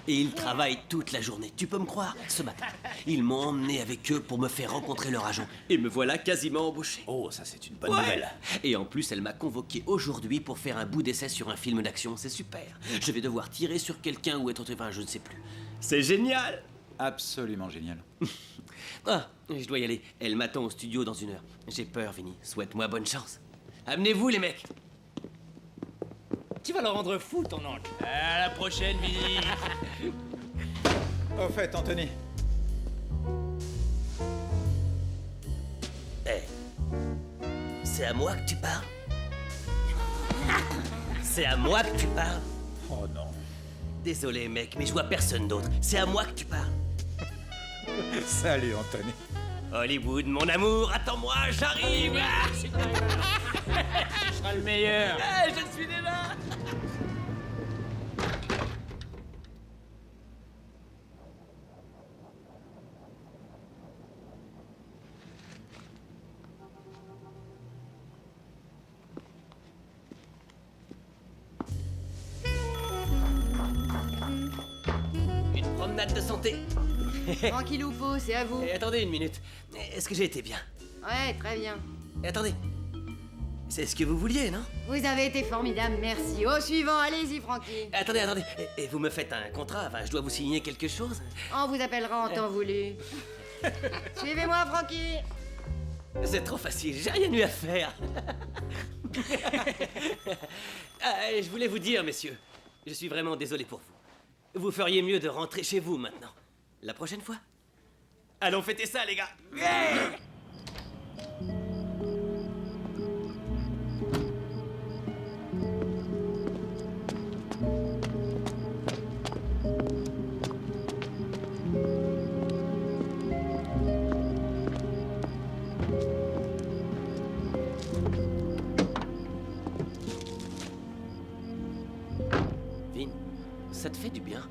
Speaker 7: Et ils travaillent toute la journée. Tu peux me croire? Ce matin, ils m'ont emmené avec eux pour me faire rencontrer leur agent. Et me voilà quasiment embauché.
Speaker 2: Oh, ça c'est une bonne nouvelle.
Speaker 7: Et en plus, elle m'a convoqué aujourd'hui pour faire un bout d'essai sur un film d'action. C'est super. Je vais devoir tirer sur quelqu'un ou être... Enfin, je ne sais plus. C'est génial.
Speaker 2: Absolument génial.
Speaker 7: Ah, je dois y aller. Elle m'attend au studio dans 1 heure. J'ai peur, Vinny. Souhaite-moi bonne chance. Amenez-vous, les mecs.
Speaker 3: Tu vas le rendre fou, ton oncle.
Speaker 9: À la prochaine, Vinny.
Speaker 2: Au fait, Anthony.
Speaker 7: Hé, c'est à moi que tu parles? C'est à moi que tu parles?
Speaker 2: Oh non.
Speaker 7: Désolé, mec, mais je vois personne d'autre. C'est à moi que tu parles.
Speaker 2: Salut, Anthony.
Speaker 7: Hollywood, mon amour, attends-moi, j'arrive.
Speaker 9: Tu seras le meilleur.
Speaker 7: Hey, je suis déjà. Une promenade de santé.
Speaker 6: Tranquilloupo, c'est à vous.
Speaker 7: Et attendez une minute. Est-ce que j'ai été bien?
Speaker 6: Ouais, très bien.
Speaker 7: Et attendez. C'est ce que vous vouliez, non?
Speaker 6: Vous avez été formidable, merci. Au suivant, allez-y, Francky.
Speaker 7: Attendez. Et vous me faites un contrat? Enfin, je dois vous signer quelque chose?
Speaker 6: On vous appellera en temps voulu. Suivez-moi, Francky.
Speaker 7: C'est trop facile, j'ai rien eu à faire. Je voulais vous dire, messieurs, je suis vraiment désolé pour vous. Vous feriez mieux de rentrer chez vous maintenant. La prochaine fois. Allons fêter ça, les gars. Vin, ça te fait du bien?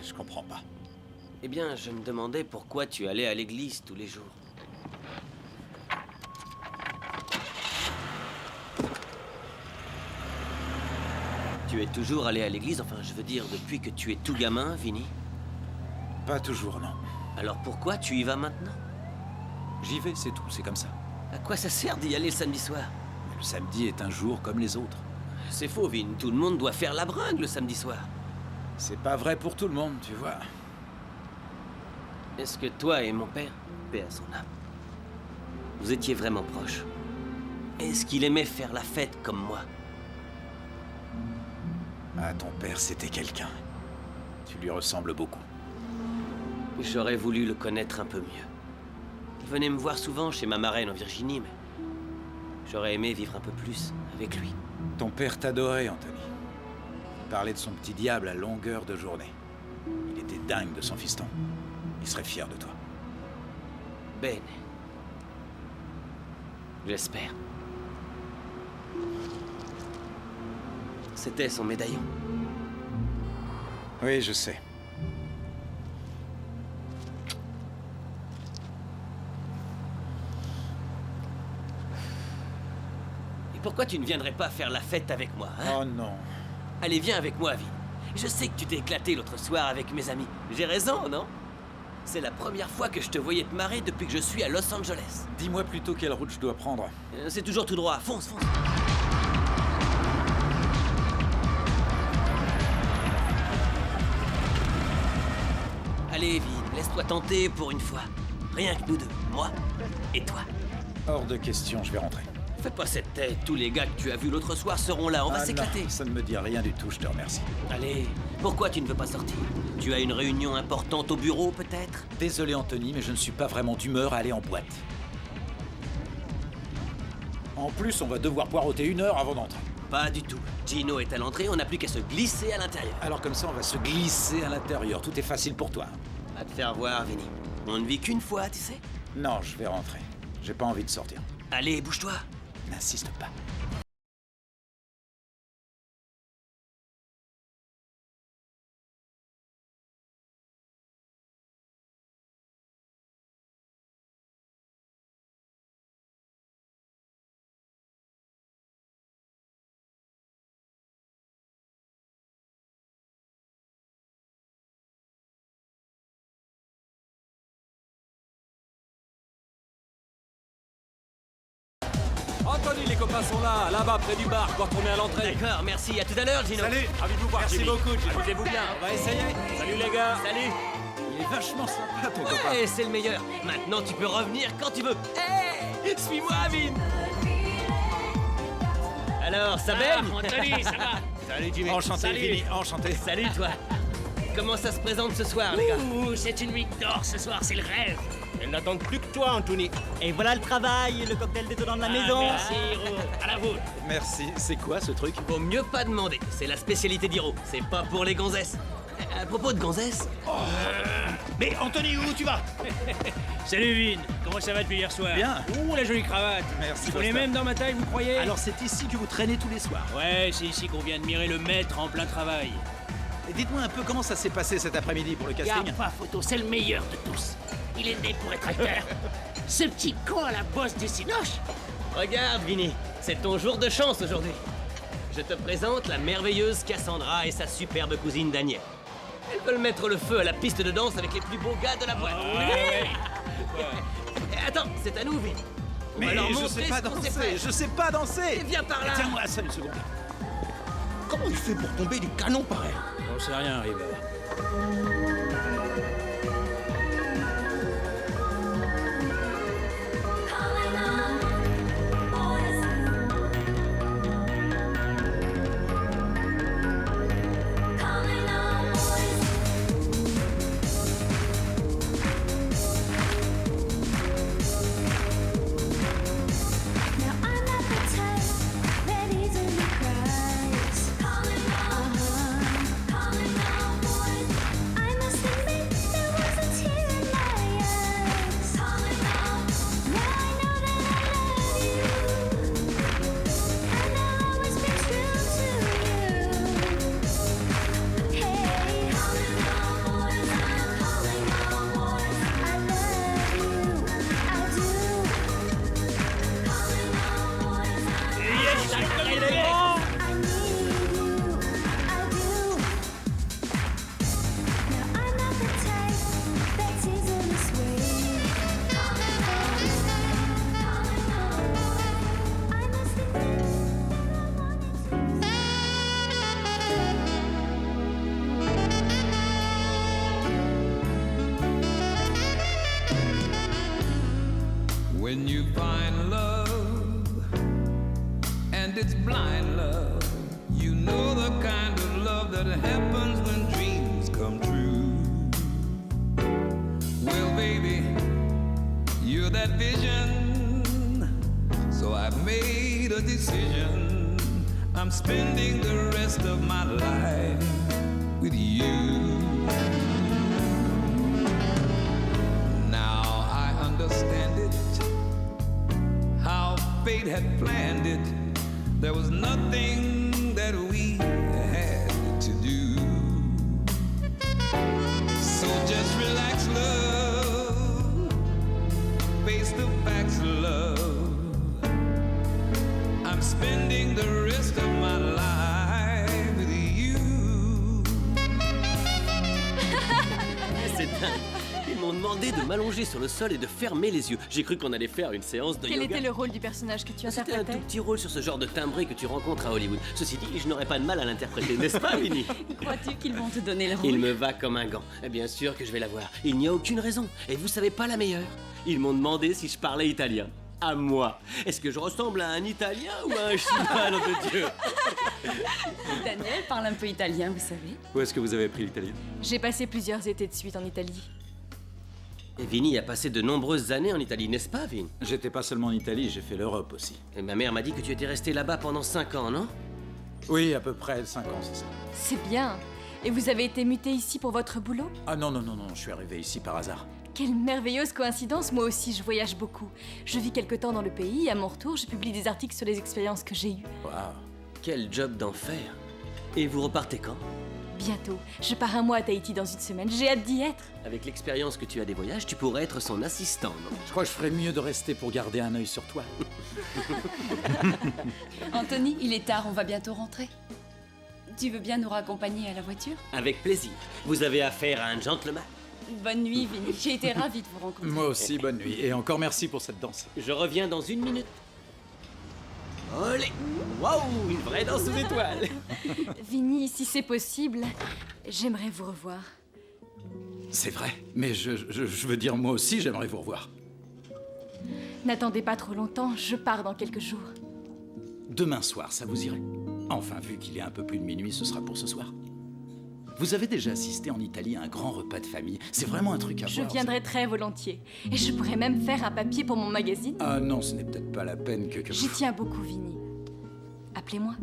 Speaker 2: Je comprends pas.
Speaker 7: Eh bien, je me demandais pourquoi tu allais à l'église tous les jours. Tu es toujours allé à l'église, enfin, je veux dire, depuis que tu es tout gamin, Vinny?
Speaker 2: Pas toujours, non.
Speaker 7: Alors pourquoi tu y vas maintenant?
Speaker 2: J'y vais, c'est tout, c'est comme ça.
Speaker 7: À quoi ça sert d'y aller le samedi soir?
Speaker 2: Mais le samedi est un jour comme les autres.
Speaker 7: C'est faux, Vin. Tout le monde doit faire la bringue le samedi soir.
Speaker 2: C'est pas vrai pour tout le monde, tu vois.
Speaker 7: Est-ce que toi et mon père, paix à son âme, vous étiez vraiment proches? Est-ce qu'il aimait faire la fête comme moi?
Speaker 2: Ah, ton père, c'était quelqu'un. Tu lui ressembles beaucoup.
Speaker 7: J'aurais voulu le connaître un peu mieux. Il venait me voir souvent chez ma marraine en Virginie, mais j'aurais aimé vivre un peu plus avec lui.
Speaker 2: Ton père t'adorait, Anthony. Il parlait de son petit diable à longueur de journée. Il était dingue de son fiston. Il serait fier de toi.
Speaker 7: Ben. J'espère. C'était son médaillon.
Speaker 2: Oui, je sais.
Speaker 7: Et pourquoi tu ne viendrais pas faire la fête avec moi, hein?
Speaker 2: Oh non.
Speaker 7: Allez, viens avec moi, Vin. Je sais que tu t'es éclaté l'autre soir avec mes amis. J'ai raison, non? C'est la première fois que je te voyais te marrer depuis que je suis à Los Angeles.
Speaker 2: Dis-moi plutôt quelle route je dois prendre.
Speaker 7: C'est toujours tout droit. Fonce, fonce. Allez, Vin, laisse-toi tenter pour une fois. Rien que nous deux, moi et toi.
Speaker 2: Hors de question, je vais rentrer.
Speaker 7: Fais pas cette tête, tous les gars que tu as vus l'autre soir seront là, on va s'éclater.
Speaker 2: Non, ça ne me dit rien du tout, je te remercie.
Speaker 7: Allez, pourquoi tu ne veux pas sortir? Tu as une réunion importante au bureau, peut-être?
Speaker 2: Désolé, Anthony, mais je ne suis pas vraiment d'humeur à aller en boîte. En plus, on va devoir poireauter 1 heure avant d'entrer.
Speaker 7: pas du tout. Gino est à l'entrée, on n'a plus qu'à se glisser à l'intérieur.
Speaker 2: Alors comme ça, on va se glisser à l'intérieur. Tout est facile pour toi.
Speaker 7: Va te faire voir, Vinny. On ne vit qu'une fois, tu sais.
Speaker 2: Non, je vais rentrer. J'ai pas envie de sortir.
Speaker 7: Allez, bouge-toi.
Speaker 2: N'insiste pas.
Speaker 9: Anthony, les copains sont là-bas, près du bar, quand on est à l'entrée.
Speaker 7: D'accord, merci. À tout à l'heure, Gino.
Speaker 9: Salut, ravi de vous voir,
Speaker 2: Merci
Speaker 9: Jimmy.
Speaker 2: beaucoup, Jimmy.
Speaker 9: Amusez-vous bien.
Speaker 2: On va essayer.
Speaker 9: Salut les gars.
Speaker 7: Salut.
Speaker 2: Il est vachement sympa, ton copain.
Speaker 7: Ouais, c'est le meilleur. Maintenant, tu peux revenir quand tu veux. Hey, suis-moi, Vin. Alors, ça baigne?
Speaker 1: Anthony, ça va?
Speaker 7: Salut, Jimmy.
Speaker 2: Enchanté,
Speaker 1: Salut.
Speaker 2: Vinny, enchanté.
Speaker 7: Salut, toi. Comment ça se présente ce soir, les gars?
Speaker 1: Ouh, c'est une nuit d'or ce soir, c'est le rêve.
Speaker 9: Elle n'attend plus que toi, Anthony.
Speaker 11: Et voilà le travail, le cocktail détonnant de la maison.
Speaker 1: Merci, Hiro. À la vôtre.
Speaker 2: Merci. C'est quoi ce truc?
Speaker 7: Vaut mieux pas demander. C'est la spécialité d'Hiro. C'est pas pour les gonzesses. À propos de gonzesses...
Speaker 3: Mais Anthony, où tu vas?
Speaker 11: Salut Vin, comment ça va depuis hier soir?
Speaker 2: Bien.
Speaker 11: Ouh, la jolie cravate.
Speaker 2: Merci,
Speaker 11: On est
Speaker 2: Costa.
Speaker 11: même dans ma taille, vous croyez?
Speaker 2: Alors c'est ici que vous traînez tous les soirs.
Speaker 11: Ouais, c'est ici qu'on vient admirer le maître en plein travail.
Speaker 2: Et dites-moi un peu comment ça s'est passé cet après-midi pour le
Speaker 1: Y'a
Speaker 2: casting.
Speaker 1: pas photo, c'est le meilleur de tous. Il est né pour être acteur. Ce petit con à la bosse du cinoche.
Speaker 7: Regarde, Vinny, c'est ton jour de chance aujourd'hui. Je te présente la merveilleuse Cassandra et sa superbe cousine Danielle. Elles veulent mettre le feu à la piste de danse avec les plus beaux gars de la boîte. Et attends, c'est à nous, Vinny. On va
Speaker 2: Mais
Speaker 7: leur
Speaker 2: je
Speaker 7: montrer
Speaker 2: sais pas
Speaker 7: ce qu'on sait
Speaker 2: danser,
Speaker 7: faire.
Speaker 2: je sais pas danser.
Speaker 7: Et viens par là.
Speaker 2: Tiens-moi ça une seconde.
Speaker 3: Comment il fait pour tomber du canon pareil?
Speaker 11: J'en sais rien, River.
Speaker 12: When you find love, and it's blind love, you know the kind of love that happens when dreams come true. Well, baby, you're that vision, so I've made a decision. I'm spending the rest of my life with you. Now I understand it, how fate had planned it. There was nothing that we had to do. So just relax, love. Face the facts, love. I'm spending the rest of my life with you.
Speaker 7: C'est dingue. Ils m'ont demandé de m'allonger sur le sol et de fermer les yeux. J'ai cru qu'on allait faire une séance de
Speaker 13: Quel
Speaker 7: yoga.
Speaker 13: était le rôle du personnage que tu
Speaker 7: C'était un
Speaker 13: interprétais?
Speaker 7: tout petit rôle sur ce genre de timbré que tu rencontres à Hollywood. Ceci dit, je n'aurais pas de mal à l'interpréter, n'est-ce pas, Vinny?
Speaker 13: Crois-tu qu'ils vont te donner le rôle?
Speaker 7: Il me va comme un gant. Et bien sûr que je vais l'avoir. Il n'y a aucune raison. Et vous savez pas la meilleure? Ils m'ont demandé si je parlais italien. À moi. Est-ce que je ressemble à un Italien ou à un Chinois, nom de Dieu?
Speaker 13: Daniel parle un peu italien, vous savez.
Speaker 2: Où est-ce que vous avez appris l'italien?
Speaker 13: J'ai passé plusieurs étés de suite en Italie.
Speaker 7: Et Vinny a passé de nombreuses années en Italie, n'est-ce pas, Vin?
Speaker 2: J'étais pas seulement en Italie, j'ai fait l'Europe aussi.
Speaker 7: Et ma mère m'a dit que tu étais resté là-bas pendant 5 ans, non?
Speaker 2: Oui, à peu près 5 ans, c'est ça.
Speaker 13: C'est bien. Et vous avez été muté ici pour votre boulot?
Speaker 2: Ah non, je suis arrivé ici par hasard.
Speaker 13: Quelle merveilleuse coïncidence, moi aussi je voyage beaucoup. Je vis quelque temps dans le pays et à mon retour, je publie des articles sur les expériences que j'ai eues.
Speaker 2: Waouh.
Speaker 7: Quel job d'enfer. Et vous repartez quand?
Speaker 13: Bientôt. Je pars 1 mois à Tahiti dans 1 semaine, j'ai hâte d'y être.
Speaker 7: Avec l'expérience que tu as des voyages, tu pourrais être son assistant, non?
Speaker 2: Je crois que je ferais mieux de rester pour garder un œil sur toi.
Speaker 13: Anthony, il est tard, on va bientôt rentrer. Tu veux bien nous raccompagner à la voiture?
Speaker 7: Avec plaisir. Vous avez affaire à un gentleman.
Speaker 13: Bonne nuit, Vinny. J'ai été ravie de vous rencontrer.
Speaker 2: Moi aussi, bonne nuit. Et encore merci pour cette danse.
Speaker 7: Je reviens dans 1 minute. Olé! Waouh! Une vraie danse aux étoiles!
Speaker 13: Vinny, si c'est possible, j'aimerais vous revoir.
Speaker 2: C'est vrai, mais je veux dire, moi aussi, j'aimerais vous revoir.
Speaker 13: N'attendez pas trop longtemps, je pars dans quelques jours.
Speaker 2: Demain soir, ça vous irait? Enfin, vu qu'il est un peu plus de minuit, ce sera pour ce soir. Vous avez déjà assisté en Italie à un grand repas de famille. C'est vraiment un truc à voir.
Speaker 13: Je viendrai très volontiers. Et je pourrais même faire un papier pour mon magazine.
Speaker 2: Ah non, ce n'est peut-être pas la peine que...
Speaker 13: J'y tiens beaucoup, Vinny. Appelez-moi.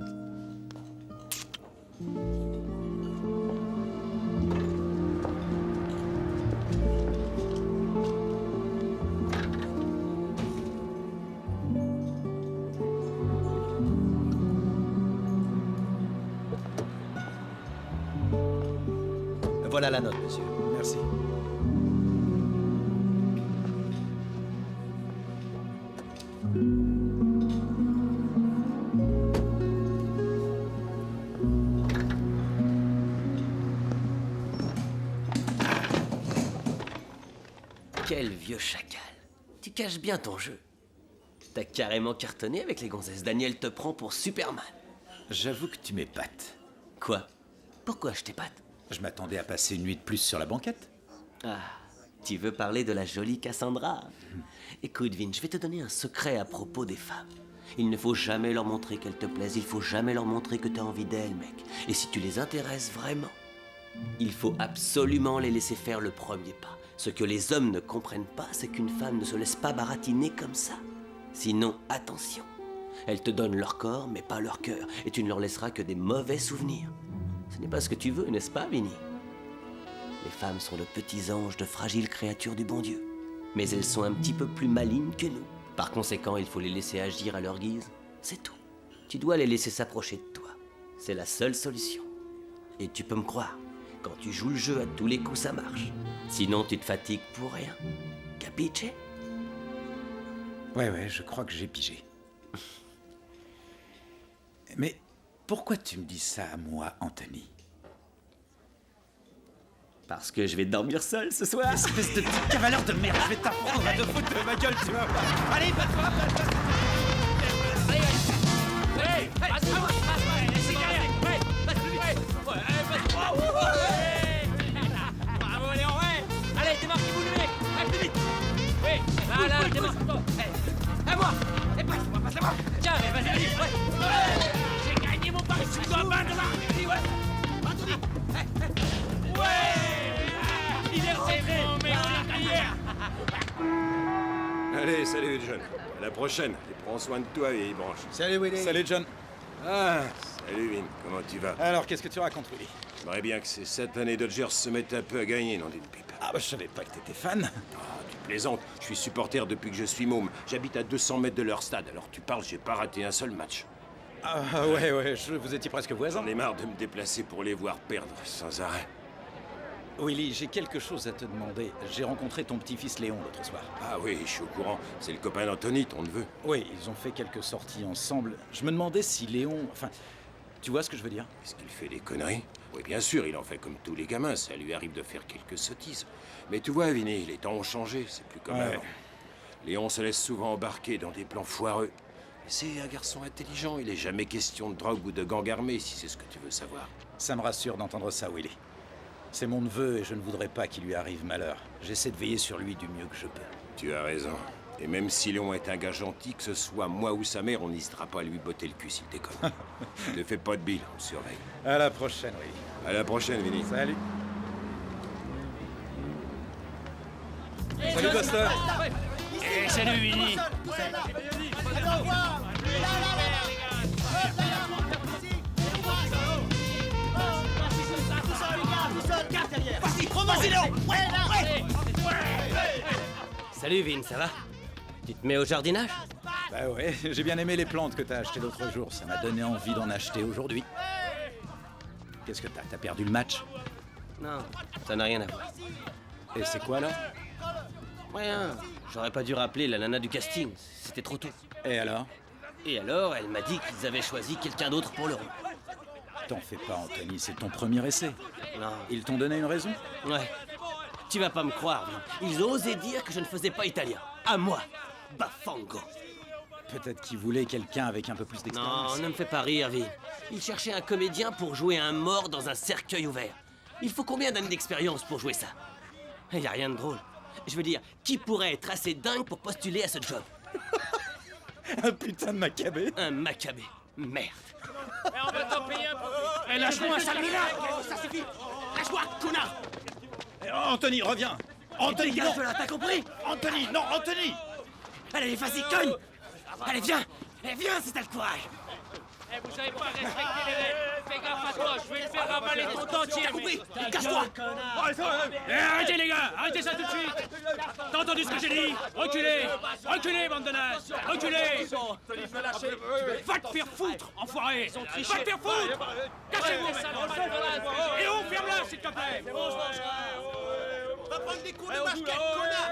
Speaker 7: Voilà la note, monsieur.
Speaker 2: Merci.
Speaker 7: Quel vieux chacal. Tu caches bien ton jeu. T'as carrément cartonné avec les gonzesses. Daniel te prend pour Superman.
Speaker 2: J'avoue que tu m'épates.
Speaker 7: Quoi? Pourquoi je t'épate?
Speaker 2: Je m'attendais à passer une nuit de plus sur la banquette.
Speaker 7: Ah, tu veux parler de la jolie Cassandra? Écoute, Vin, je vais te donner un secret à propos des femmes. Il ne faut jamais leur montrer qu'elles te plaisent, il faut jamais leur montrer que t'as envie d'elles, mec. Et si tu les intéresses vraiment, il faut absolument les laisser faire le premier pas. Ce que les hommes ne comprennent pas, c'est qu'une femme ne se laisse pas baratiner comme ça. Sinon, attention, elles te donnent leur corps, mais pas leur cœur, et tu ne leur laisseras que des mauvais souvenirs. Ce n'est pas ce que tu veux, n'est-ce pas, Vinny? Les femmes sont de petits anges, de fragiles créatures du bon Dieu. Mais elles sont un petit peu plus malignes que nous. Par conséquent, il faut les laisser agir à leur guise. C'est tout. Tu dois les laisser s'approcher de toi. C'est la seule solution. Et tu peux me croire, quand tu joues le jeu à tous les coups, ça marche. Sinon, tu te fatigues pour rien. Capiche?
Speaker 2: Ouais, je crois que j'ai pigé. Mais pourquoi tu me dis ça à moi, Anthony?
Speaker 7: Parce que je vais dormir seul ce soir.
Speaker 2: Espèce de petit cavaleur de merde, je vais t'apprendre à te foutre de ma gueule, tu vas voir. Allez, passe-toi.
Speaker 9: Hey, passe-moi, c'est derrière. Passe plus vite. Bravo, Léon, ouais. Allez, démarquez-vous le mec. Allez, plus vite. Oui, là, démarque-toi. À moi. Et passe-moi. Tiens, vas-y, ouais. J'ai gagné mon pari, tu dois battre là. Ouais. Anthony. Ouais. Il est rentré, merci hier.
Speaker 4: Allez, salut, John. À la prochaine. Et prends soin de toi, vieille branche.
Speaker 2: Salut, Willy. Salut, John.
Speaker 4: Ah, salut, Vin. Comment tu vas?
Speaker 2: Alors, qu'est-ce que tu racontes, Willy?
Speaker 4: J'aimerais bien que ces satanés Dodgers se mettent un peu à gagner, non, d'une pipe.
Speaker 2: Ah, je savais pas que t'étais fan.
Speaker 4: Ah, tu plaisantes. Je suis supporter depuis que je suis môme. J'habite à 200 mètres de leur stade. Alors tu parles, j'ai pas raté un seul match.
Speaker 2: Ah, ouais, vous étiez presque voisins.
Speaker 4: J'en ai marre de me déplacer pour les voir perdre sans arrêt.
Speaker 2: Willy, j'ai quelque chose à te demander. J'ai rencontré ton petit-fils Léon l'autre soir.
Speaker 4: Ah oui, je suis au courant. C'est le copain d'Anthony, ton neveu.
Speaker 2: Oui, ils ont fait quelques sorties ensemble. Je me demandais si Léon... Enfin, tu vois ce que je veux dire?
Speaker 4: Est-ce qu'il fait des conneries? Oui, bien sûr, il en fait comme tous les gamins. Ça lui arrive de faire quelques sottises. Mais tu vois, Vinny, les temps ont changé. C'est plus comme avant. Léon se laisse souvent embarquer dans des plans foireux. Mais c'est un garçon intelligent. Il n'est jamais question de drogue ou de gang armé, si c'est ce que tu veux savoir.
Speaker 2: Ça me rassure d'entendre ça, Willy. C'est mon neveu et je ne voudrais pas qu'il lui arrive malheur. J'essaie de veiller sur lui du mieux que je peux.
Speaker 4: Tu as raison. Et même si Léon est un gars gentil, que ce soit moi ou sa mère, on n'hésitera pas à lui botter le cul s'il déconne. Ne fais pas de bile, on surveille.
Speaker 2: À la prochaine, Willy.
Speaker 4: À la prochaine, Vinny.
Speaker 2: Salut. Salut, Buster.
Speaker 11: Salut, Vinny.
Speaker 3: Vas-y, Léon. Ouais.
Speaker 7: Salut Vin, ça va? Tu te mets au jardinage?
Speaker 2: Bah ouais, j'ai bien aimé les plantes que t'as achetées l'autre jour. Ça m'a donné envie d'en acheter aujourd'hui. Qu'est-ce que t'as? T'as perdu le match?
Speaker 7: Non, ça n'a rien à voir.
Speaker 2: Et c'est quoi, là?
Speaker 7: Rien. J'aurais pas dû rappeler la nana du casting. C'était trop tôt.
Speaker 2: Et alors?
Speaker 7: Et alors, elle m'a dit qu'ils avaient choisi quelqu'un d'autre pour le rôle.
Speaker 2: T'en fais pas, Anthony, c'est ton premier essai.
Speaker 7: Non.
Speaker 2: Ils t'ont donné une raison?
Speaker 7: Ouais. Tu vas pas me croire, Vin. Ils ont osé dire que je ne faisais pas italien. À moi, Bafango.
Speaker 2: Peut-être qu'ils voulaient quelqu'un avec un peu plus d'expérience.
Speaker 7: Non, ne me fais pas rire, Vin. Ils cherchaient un comédien pour jouer un mort dans un cercueil ouvert. Il faut combien d'années d'expérience pour jouer ça? Y a rien de drôle. Je veux dire, qui pourrait être assez dingue pour postuler à ce job?
Speaker 2: Un putain de macabé.
Speaker 7: Un macabé. Merde.
Speaker 11: On va t'en payer un peu.
Speaker 3: Lâche-moi, sale minard. Ça suffit. Lâche-moi, connard.
Speaker 2: Anthony, reviens. Anthony, non.
Speaker 7: Là, t'as compris?
Speaker 2: Anthony, non, Anthony.
Speaker 7: Allez, vas-y, cogne. Allez, viens. Allez, viens si t'as le courage.
Speaker 11: Vous savez pas respecter les règles. Fais gaffe à toi, je vais te faire ravaler ton dentier.
Speaker 3: T'as compris? Casse-toi.
Speaker 11: Arrêtez les gars, arrêtez ça tout de suite. T'as entendu ce que j'ai dit? Reculez. Reculez, bande de nazes. Reculez. Va te faire foutre, enfoiré. Va te faire foutre. Cachez-vous, sale. Et on ferme-la, s'il te plaît.
Speaker 3: Va prendre des coups de basket, connard.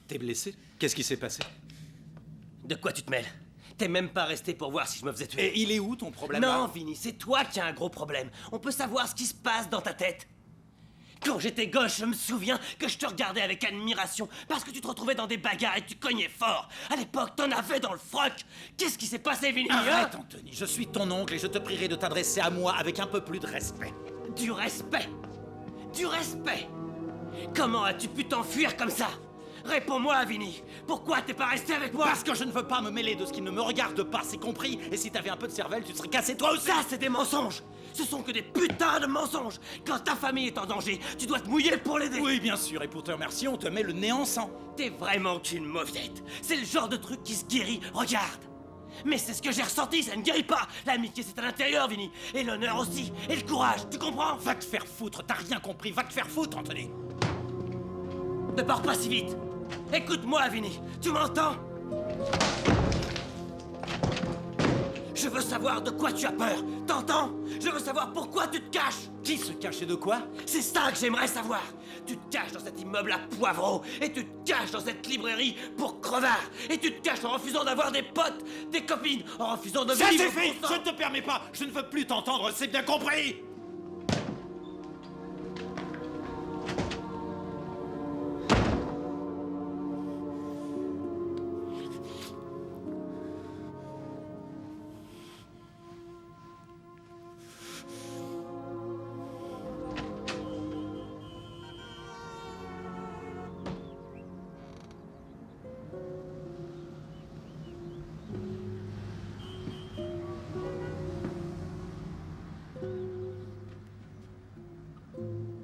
Speaker 2: T'es blessé? Qu'est-ce qui s'est passé?
Speaker 7: De quoi tu te mêles? T'es même pas resté pour voir si je me faisais tuer.
Speaker 2: Et il est où ton problème?
Speaker 7: Non, Vinny, c'est toi qui as un gros problème. On peut savoir ce qui se passe dans ta tête. Quand j'étais gauche, je me souviens que je te regardais avec admiration parce que tu te retrouvais dans des bagarres et tu cognais fort. À l'époque, t'en avais dans le froc. Qu'est-ce qui s'est passé, Vinny?
Speaker 2: Arrête, Anthony, je suis ton oncle et je te prierai de t'adresser à moi avec un peu plus de respect.
Speaker 7: Du respect? Du respect? Comment as-tu pu t'enfuir comme ça? Réponds-moi, Vinny. Pourquoi t'es pas resté avec moi?
Speaker 2: Parce que je ne veux pas me mêler de ce qui ne me regarde pas, c'est compris? Et si t'avais un peu de cervelle, tu te serais cassé toi aussi.
Speaker 7: Ça, c'est des mensonges. Ce sont que des putains de mensonges. Quand ta famille est en danger, tu dois te mouiller pour l'aider.
Speaker 2: Oui, bien sûr, et pour te remercier, on te met le nez en sang.
Speaker 7: T'es vraiment qu'une mauviette. C'est le genre de truc qui se guérit, regarde. Mais c'est ce que j'ai ressenti, ça ne guérit pas. L'amitié, c'est à l'intérieur, Vinny. Et l'honneur aussi. Et le courage, tu comprends?
Speaker 2: Va te faire foutre, t'as rien compris, va te faire foutre, Anthony.
Speaker 7: Ne pars pas si vite. Écoute-moi, Vinny, tu m'entends? Je veux savoir de quoi tu as peur, t'entends? Je veux savoir pourquoi tu te caches.
Speaker 2: Qui se cache et de quoi?
Speaker 7: C'est ça que j'aimerais savoir. Tu te caches dans cet immeuble à Poivreau, et tu te caches dans cette librairie pour crevards, et tu te caches en refusant d'avoir des potes, des copines, en refusant de
Speaker 2: Ça
Speaker 7: vivre
Speaker 2: suffit!
Speaker 7: pourtant.
Speaker 2: Je ne te permets pas! Je ne veux plus t'entendre, c'est bien compris!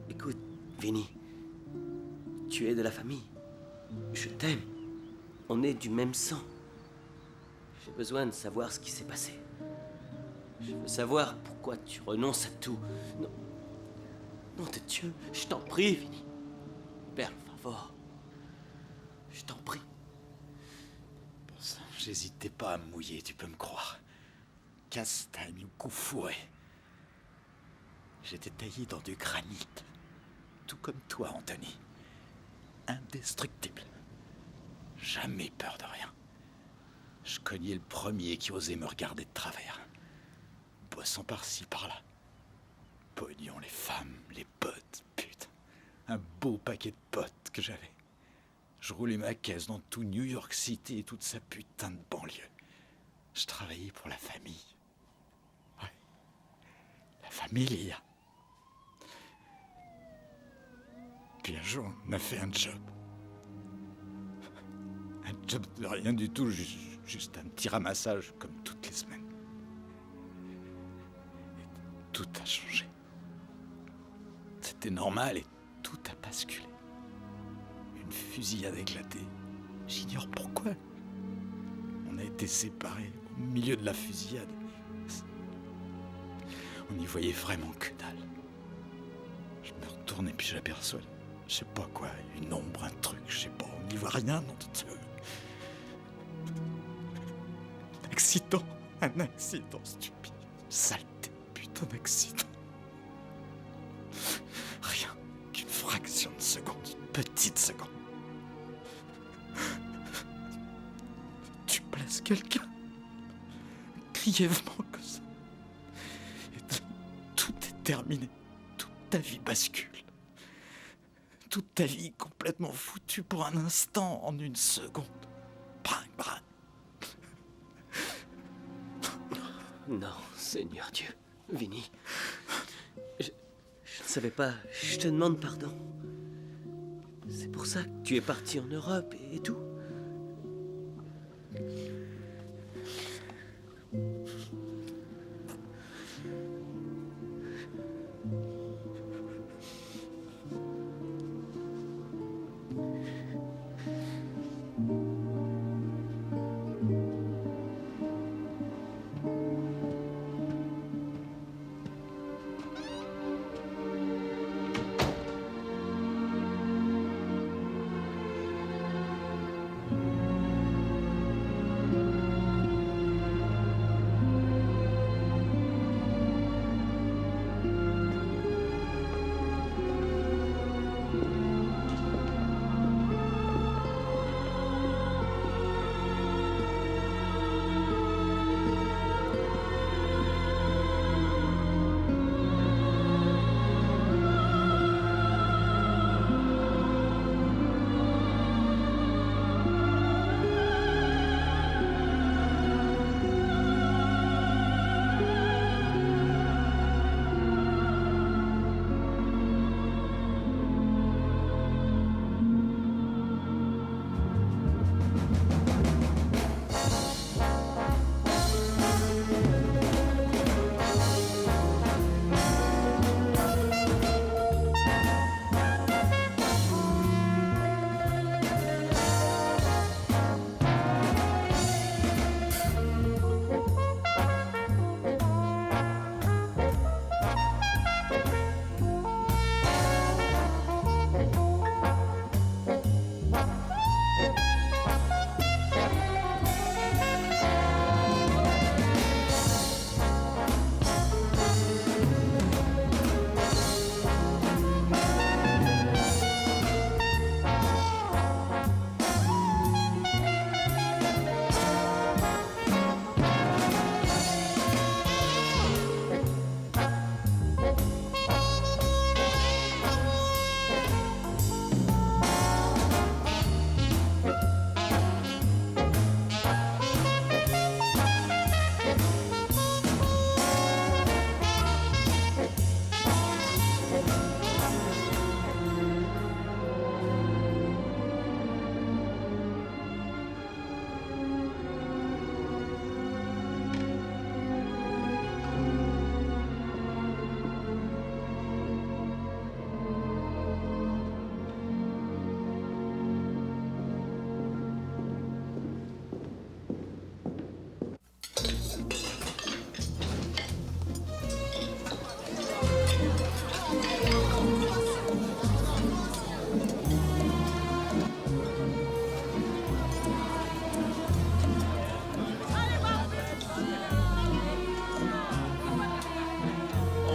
Speaker 7: Écoute, Vinny, tu es de la famille. Je t'aime. On est du même sang. J'ai besoin de savoir ce qui s'est passé. Je veux savoir pourquoi tu renonces à tout. Non. Nom de Dieu, je t'en prie, Vinny. Per favor. Je t'en prie.
Speaker 2: Bon sang, j'hésitais pas à me mouiller, tu peux me croire. Castagne ou coup fourré. J'étais taillé dans du granit. Tout comme toi, Anthony. Indestructible. Jamais peur de rien. Je cognais le premier qui osait me regarder de travers. Boisson par-ci, par-là. Pognon, les femmes, les potes, putain. Un beau paquet de potes que j'avais. Je roulais ma caisse dans tout New York City et toute sa putain de banlieue. Je travaillais pour la famille. Ouais. La famille. Puis un jour, on a fait un job. Un job de rien du tout, juste un petit ramassage comme toutes les semaines. tout a changé. C'était normal et tout a basculé. Une fusillade éclatée. J'ignore pourquoi. On a été séparés au milieu de la fusillade. On n'y voyait vraiment que dalle. Je me retourne et puis j'aperçois, je sais pas quoi, une ombre, un truc, je sais pas, on n'y voit rien, non de Dieu. Un accident stupide, saleté, putain d'accident. Rien qu'une fraction de seconde, une petite seconde. Tu blesses quelqu'un, grièvement comme ça. Et tout est terminé, toute ta vie bascule. Toute ta vie complètement foutue pour un instant, en une seconde. Bang, bang.
Speaker 7: Non, Seigneur Dieu. Vinny. Je ne savais pas. Je te demande pardon. C'est pour ça que tu es parti en Europe et tout.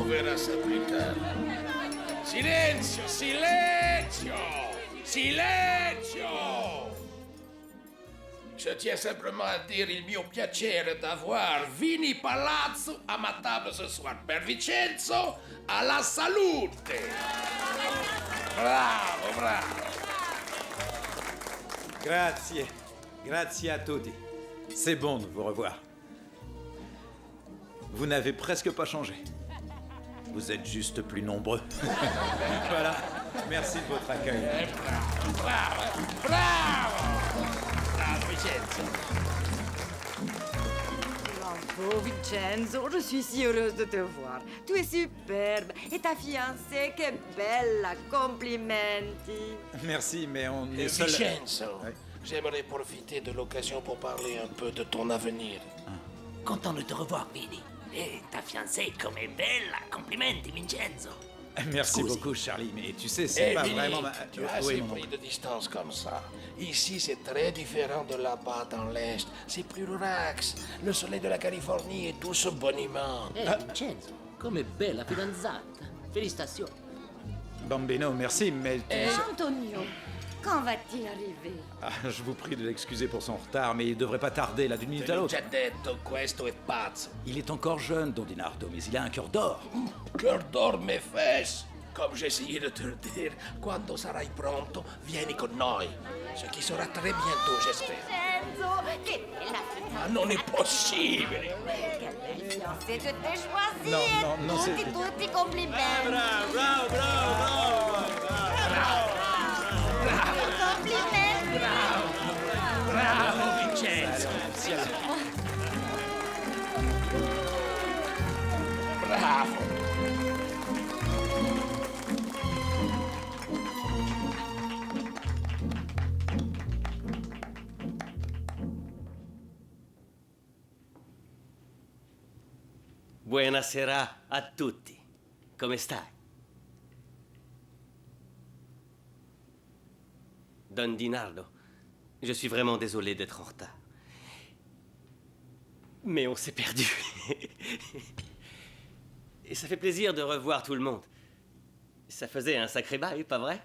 Speaker 8: verra ça plus tard. Silenzio, silenzio, silenzio! Je tiens simplement à dire il mio piacere d'avoir Vinny Palazzo à ma table ce soir. Per Vincenzo, alla salute! Bravo, bravo!
Speaker 2: Grazie. Grazie a tutti. C'est bon de vous revoir. Vous n'avez presque pas changé. Vous êtes juste plus nombreux. Voilà. Merci de votre accueil.
Speaker 8: Bravo, bravo, bravo! Bravo, Vincenzo!
Speaker 14: Bravo, Vincenzo. Je suis si heureuse de te voir. Tu es superbe. Et ta fiancée, que bella. Complimenti.
Speaker 2: Merci, mais on est seul...
Speaker 8: Vincenzo, j'aimerais profiter de l'occasion pour parler un peu de ton avenir.
Speaker 1: Content de te revoir, Vini. Et ta fiancée comme est bella. Complimenti, Vincenzo.
Speaker 2: Merci beaucoup, Charlie, mais tu sais, c'est pas
Speaker 8: Billy,
Speaker 2: vraiment...
Speaker 8: tu as assez pris de distance comme ça. Ici, c'est très différent de là-bas dans l'Est. C'est plus relax. Le soleil de la Californie et tout ce boniment.
Speaker 1: Vincenzo, come bella fidanzata. Félicitations.
Speaker 2: Bambino, merci, mais...
Speaker 14: Antonio, quand va-t-il arriver?
Speaker 2: Ah, je vous prie de l'excuser pour son retard, mais il devrait pas tarder, là, d'une minute à l'autre.
Speaker 8: Già detto, questo è pazzo.
Speaker 2: Il est encore jeune, Don Dinardo, mais il a un cœur d'or.
Speaker 8: Cœur d'or, mes fesses. Comme j'ai essayé de te le dire, quando sarai pronto, vieni con noi. Ce qui sera très bientôt, j'espère.
Speaker 14: Vincenzo, che bella fidanzata.
Speaker 8: Ma non è possibile.
Speaker 14: Che belle fiancée je t'ai choisi.
Speaker 2: Non, c'est...
Speaker 14: Tutti complimenti.
Speaker 9: Bravo, bravo, bravo, bravo.
Speaker 14: Complimenti.
Speaker 1: Bravo, Vincenzo.
Speaker 8: Bravo.
Speaker 7: Buonasera a tutti. Come stai? Don Dinardo, je suis vraiment désolé d'être en retard. Mais on s'est perdu. Et ça fait plaisir de revoir tout le monde. Ça faisait un sacré bail, pas vrai?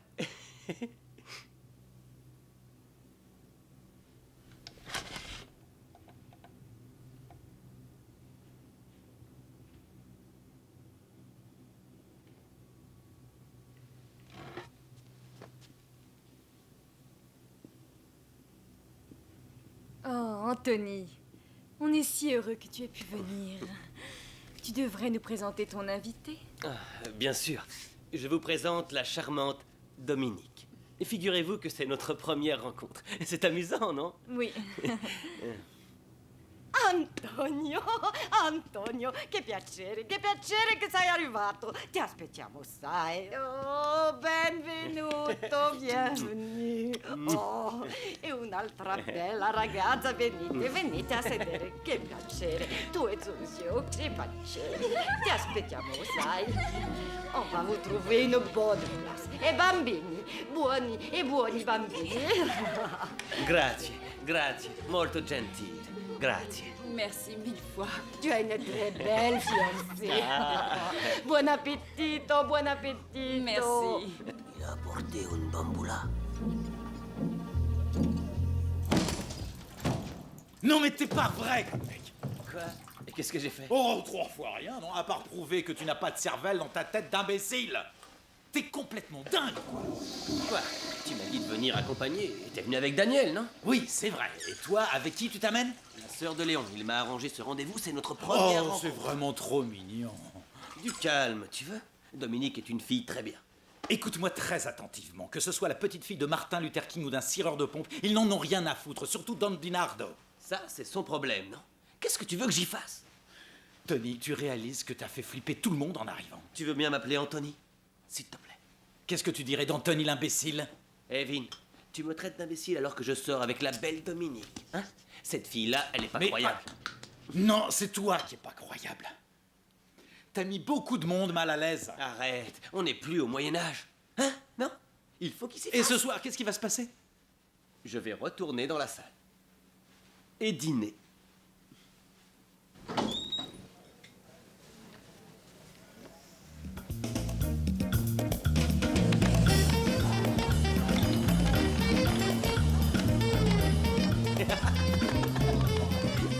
Speaker 13: Oh, Anthony, on est si heureux que tu aies pu venir. Tu devrais nous présenter ton invité.
Speaker 7: Ah, bien sûr. Je vous présente la charmante Dominique. Et figurez-vous que c'est notre première rencontre. C'est amusant, non?
Speaker 13: Oui.
Speaker 14: Antonio, che piacere che sei arrivato. Ti aspettiamo, sai. Oh, benvenuto, bienvenue. Oh, e un'altra bella ragazza, venite a sedere. Che piacere. Tu e Zuzio, che piacere. Ti aspettiamo, sai. On va vous trouver une bonne place. E bambini, buoni bambini.
Speaker 7: Grazie, molto gentile. Grazie.
Speaker 13: Merci mille fois.
Speaker 14: Tu as une très belle fiancée. Buon appetito.
Speaker 13: Merci.
Speaker 1: Il a apporté une bamboula.
Speaker 2: Non, mais t'es pas vrai, mec.
Speaker 7: Quoi? Et qu'est-ce que j'ai fait?
Speaker 2: Oh, 3 fois rien, non? À part prouver que tu n'as pas de cervelle dans ta tête d'imbécile. T'es complètement dingue, quoi.
Speaker 7: Quoi? Tu m'as dit de venir accompagner. T'es venu avec Daniel, non?
Speaker 2: Oui, c'est vrai. Et toi, avec qui tu t'amènes?
Speaker 7: La sœur de Léon. Il m'a arrangé ce rendez-vous, c'est notre première rencontre.
Speaker 2: C'est vraiment trop mignon.
Speaker 7: Du calme, tu veux? Dominique est une fille très bien.
Speaker 2: Écoute-moi très attentivement. Que ce soit la petite fille de Martin Luther King ou d'un cireur de pompe, ils n'en ont rien à foutre, surtout Don Dinardo.
Speaker 7: Ça, c'est son problème, non? Qu'est-ce que tu veux que j'y fasse?
Speaker 2: Tony, tu réalises que t'as fait flipper tout le monde en arrivant.
Speaker 7: Tu veux bien m'appeler Anthony? S'il te plaît.
Speaker 2: Qu'est-ce que tu dirais d'Anthony l'imbécile?
Speaker 7: Vin, tu me traites d'imbécile alors que je sors avec la belle Dominique, hein? Cette fille-là, elle est pas croyable.
Speaker 2: Non, c'est toi qui es pas croyable. T'as mis beaucoup de monde mal à l'aise.
Speaker 7: Arrête, on n'est plus au Moyen-Âge. Hein? Non? Il faut qu'il s'y fasse.
Speaker 2: Et ce soir, qu'est-ce qui va se passer?
Speaker 7: Je vais retourner dans la salle. Et dîner.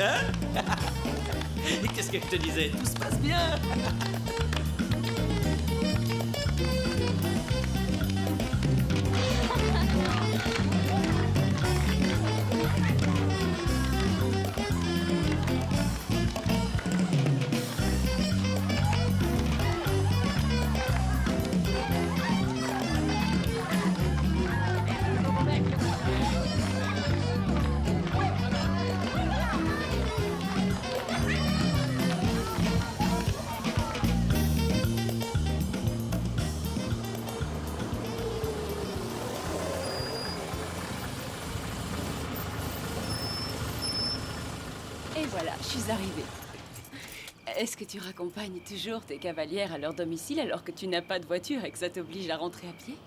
Speaker 7: Hein? Et qu'est-ce que je te disais? Tout se passe bien.
Speaker 13: Voilà, je suis arrivée. Est-ce que tu raccompagnes toujours tes cavalières à leur domicile alors que tu n'as pas de voiture et que ça t'oblige à rentrer à pied?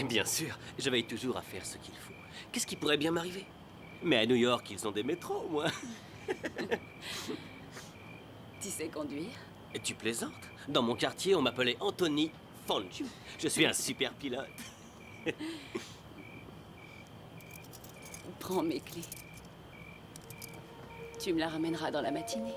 Speaker 7: Bien sûr, je veille toujours à faire ce qu'il faut. Qu'est-ce qui pourrait bien m'arriver? Mais à New York, ils ont des métros, moi.
Speaker 13: Tu sais conduire?
Speaker 7: Et tu plaisantes? Dans mon quartier, on m'appelait Anthony Fangio. Je suis un super pilote.
Speaker 13: Prends mes clés. Tu me la ramèneras dans la matinée.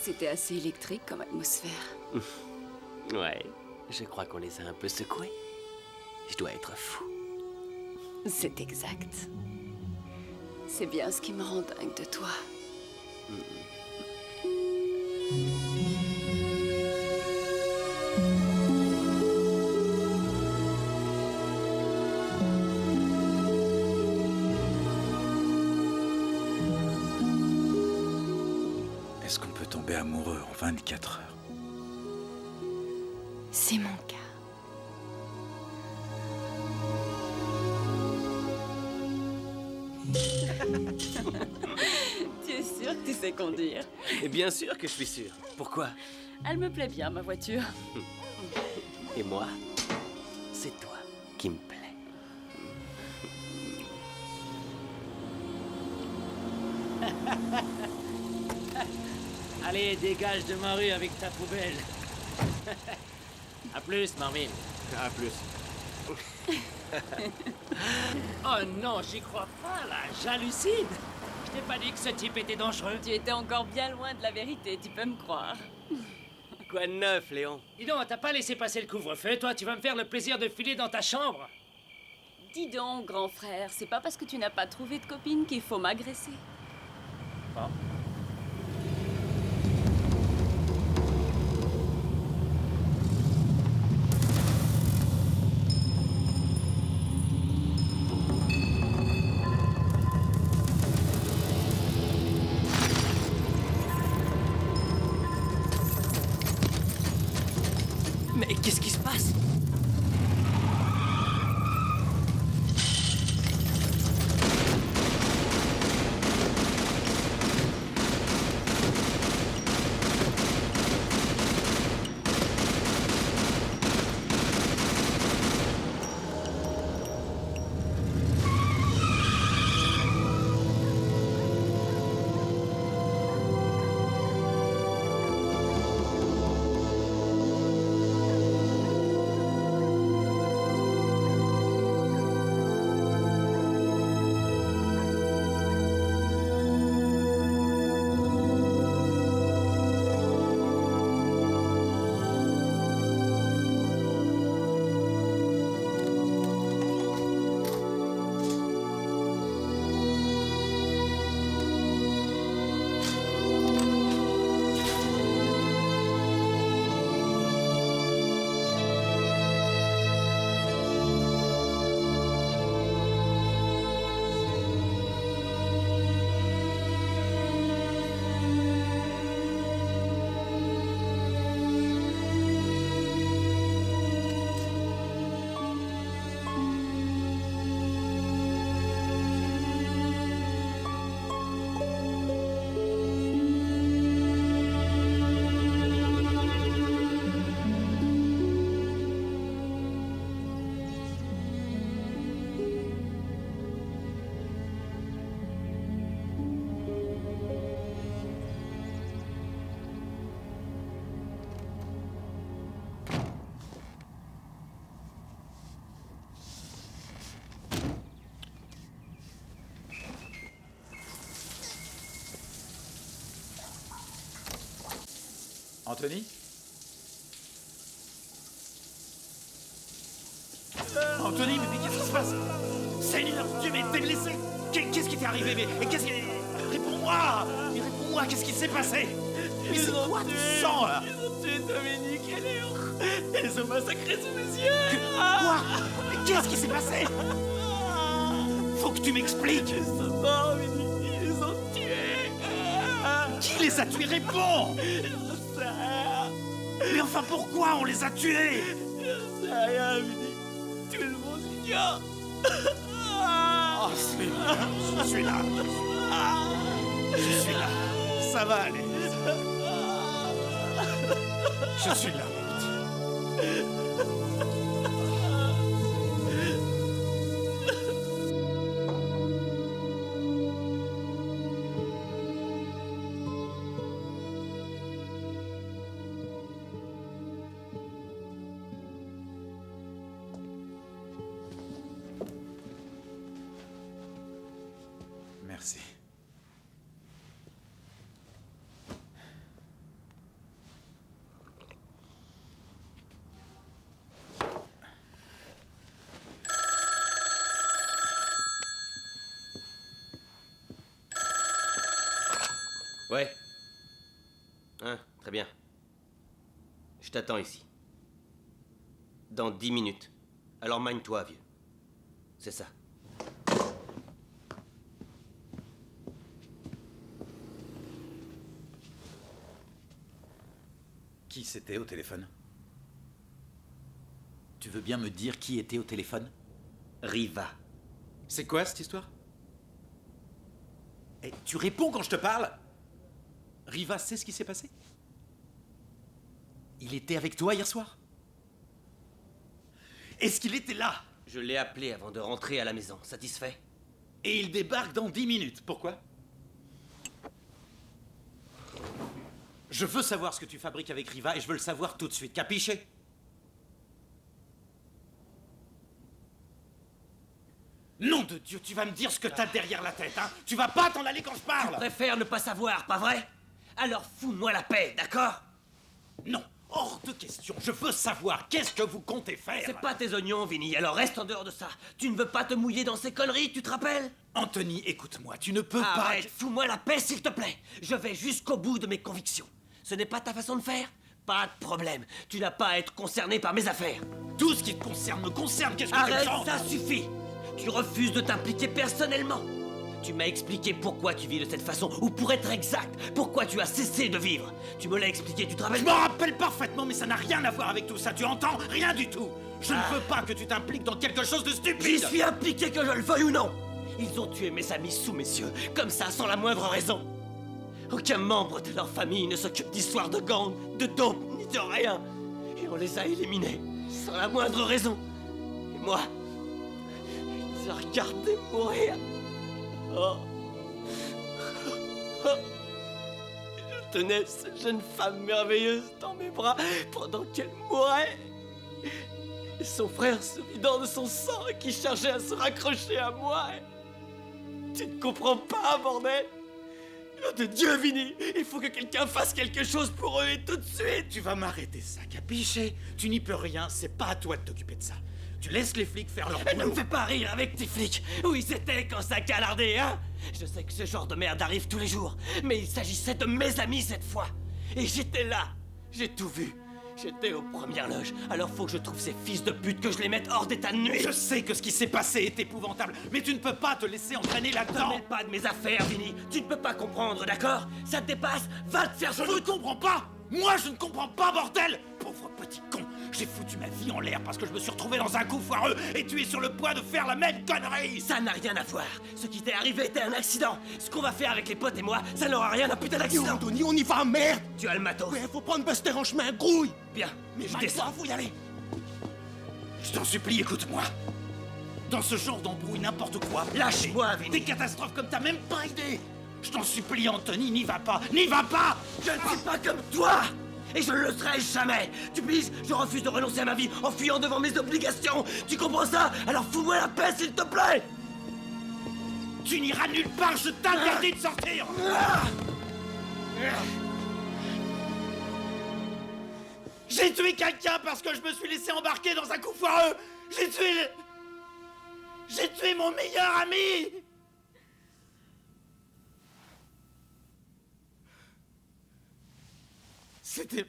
Speaker 13: C'était assez électrique comme atmosphère.
Speaker 7: Ouais, je crois qu'on les a un peu secoués. Je dois être fou.
Speaker 13: C'est exact. C'est bien ce qui me rend dingue de toi.
Speaker 2: Est-ce qu'on peut tomber amoureux en 24 heures?
Speaker 13: C'est mon cas. Tu es sûr que tu sais conduire?
Speaker 7: Et bien sûr que je suis sûr. Pourquoi?
Speaker 13: Elle me plaît bien, ma voiture.
Speaker 7: Et moi, c'est toi qui me plaît.
Speaker 1: Allez, dégage de ma rue avec ta poubelle. À plus, Marvin.
Speaker 9: À plus.
Speaker 1: Oh non, j'y crois pas, là. J'hallucine. Je t'ai pas dit que ce type était dangereux.
Speaker 13: Tu étais encore bien loin de la vérité, tu peux me croire.
Speaker 7: Quoi de neuf, Léon?
Speaker 1: Dis donc, t'as pas laissé passer le couvre-feu, toi? Tu vas me faire le plaisir de filer dans ta chambre?
Speaker 13: Dis donc, grand frère, c'est pas parce que tu n'as pas trouvé de copine qu'il faut m'agresser.
Speaker 1: Oh.
Speaker 7: Mais qu'est-ce qui se passe?
Speaker 2: Anthony? Anthony, mais qu'est-ce qui se passe? Seigneur Dieu, mais t'es blessé? Qu'est-ce qui t'est arrivé? Mais qu'est-ce qui... Réponds-moi! Mais réponds-moi, qu'est-ce qui s'est passé? Mais c'est quoi tu sens là?
Speaker 7: Ils ont tué Dominique et Léon. Ils les ont massacrés sous mes yeux.
Speaker 2: Quoi? Mais qu'est-ce qui s'est passé? Faut que tu m'expliques!
Speaker 7: Ils sont morts, Vinny. Ils les ont tués.
Speaker 2: Qui les a tués? Réponds!
Speaker 7: Je sais rien.
Speaker 2: Mais enfin, pourquoi on les a tués?
Speaker 7: Je sais rien, Vinny. Tout le monde ignore.
Speaker 2: Oh, je suis là. Je suis là. Ça va aller. Je suis là, mon petit. Merci.
Speaker 7: Ouais. Hein, très bien. Je t'attends ici. Dans 10 minutes. Alors magne-toi, vieux. C'est ça.
Speaker 2: Qui c'était au téléphone? Tu veux bien me dire qui était au téléphone?
Speaker 7: Riva.
Speaker 2: C'est quoi cette histoire? Et tu réponds quand je te parle? Riva sait ce qui s'est passé? Il était avec toi hier soir? Est-ce qu'il était là?
Speaker 7: Je l'ai appelé avant de rentrer à la maison. Satisfait?
Speaker 2: Et il débarque dans 10 minutes. Pourquoi? Je veux savoir ce que tu fabriques avec Riva et je veux le savoir tout de suite. Capiché? Nom de Dieu, tu vas me dire ce que t'as derrière la tête, hein? Tu vas pas t'en aller quand je parle!
Speaker 7: Tu préfères ne pas savoir, pas vrai? Alors fous-moi la paix, d'accord?
Speaker 2: Non, hors de question. Je veux savoir qu'est-ce que vous comptez faire.
Speaker 7: C'est pas tes oignons, Vinny, alors reste en dehors de ça. Tu ne veux pas te mouiller dans ces conneries, tu te rappelles?
Speaker 2: Anthony, écoute-moi, tu ne peux
Speaker 7: Arrête,
Speaker 2: pas...
Speaker 7: fous-moi la paix, s'il te plaît. Je vais jusqu'au bout de mes convictions. Ce n'est pas ta façon de faire? Pas de problème. Tu n'as pas à être concerné par mes affaires.
Speaker 2: Tout ce qui te concerne me concerne, qu'est-ce que
Speaker 7: Arrête,
Speaker 2: tu me
Speaker 7: ça suffit. Tu refuses de t'impliquer personnellement. Tu m'as expliqué pourquoi tu vis de cette façon, ou pour être exact, pourquoi tu as cessé de vivre. Tu me l'as expliqué, tu te rappelles?
Speaker 2: Je m'en rappelle parfaitement, mais ça n'a rien à voir avec tout ça, tu entends? Rien du tout. Je ne veux pas que tu t'impliques dans quelque chose de stupide.
Speaker 7: J'y suis impliqué que je le veuille ou non. Ils ont tué mes amis sous mes yeux, comme ça, sans la moindre raison. Aucun membre de leur famille ne s'occupe d'histoires de gang, de dope, ni de rien. Et on les a éliminés, sans la moindre raison. Et moi, ils ont regardé mourir. Oh. Oh. Je tenais cette jeune femme merveilleuse dans mes bras pendant qu'elle mourait. Et son frère se vidant de son sang et qui cherchait à se raccrocher à moi. Tu ne comprends pas, bordel? Nom de Dieu, Vinny, il faut que quelqu'un fasse quelque chose pour eux et tout de suite.
Speaker 2: Tu vas m'arrêter ça, capiché? Tu n'y peux rien, c'est pas à toi de t'occuper de ça. Tu laisses les flics faire leur boulot.
Speaker 7: Ne me fais pas rire avec tes flics. Où ils étaient quand ça calardait, hein? Je sais que ce genre de merde arrive tous les jours, mais il s'agissait de mes amis cette fois. Et j'étais là. J'ai tout vu. J'étais aux premières loges. Alors faut que je trouve ces fils de pute, que je les mette hors d'état de nuit.
Speaker 2: Je sais que ce qui s'est passé est épouvantable, mais tu ne peux pas te laisser entraîner là-dedans.
Speaker 7: Ne mêle pas de mes affaires, Vinny. Tu ne peux pas comprendre, d'accord? Ça te dépasse. Va te faire foutre.
Speaker 2: Je ne comprends pas. Moi, je ne comprends pas, bordel. Pauvre petit con. J'ai foutu ma vie en l'air parce que je me suis retrouvé dans un coup foireux et tu es sur le point de faire la même connerie.
Speaker 7: Ça n'a rien à voir. Ce qui t'est arrivé était un accident. Ce qu'on va faire avec les potes et moi, ça n'aura rien à putain d'accident.
Speaker 8: Anthony, on y va, merde.
Speaker 7: Tu as le matos.
Speaker 8: Ouais, faut prendre Buster en chemin, grouille.
Speaker 7: Bien,
Speaker 2: mais
Speaker 7: je descends.
Speaker 2: Faut y aller. Je t'en supplie, écoute-moi. Dans ce genre d'embrouille, n'importe quoi.
Speaker 7: Lâche-moi, Vinny.
Speaker 2: Des catastrophes comme t'as même pas idée. Je t'en supplie, Anthony, n'y va pas. N'y va pas.
Speaker 7: Je ne suis pas comme toi. Et je ne le serai jamais. Tu piges, je refuse de renoncer à ma vie en fuyant devant mes obligations. Tu comprends ça? Alors fous-moi la paix, s'il te plaît.
Speaker 2: Tu n'iras nulle part, je t'interdis de sortir. J'ai tué quelqu'un parce que je me suis laissé embarquer dans un coup foireux. J'ai tué mon meilleur ami. C'était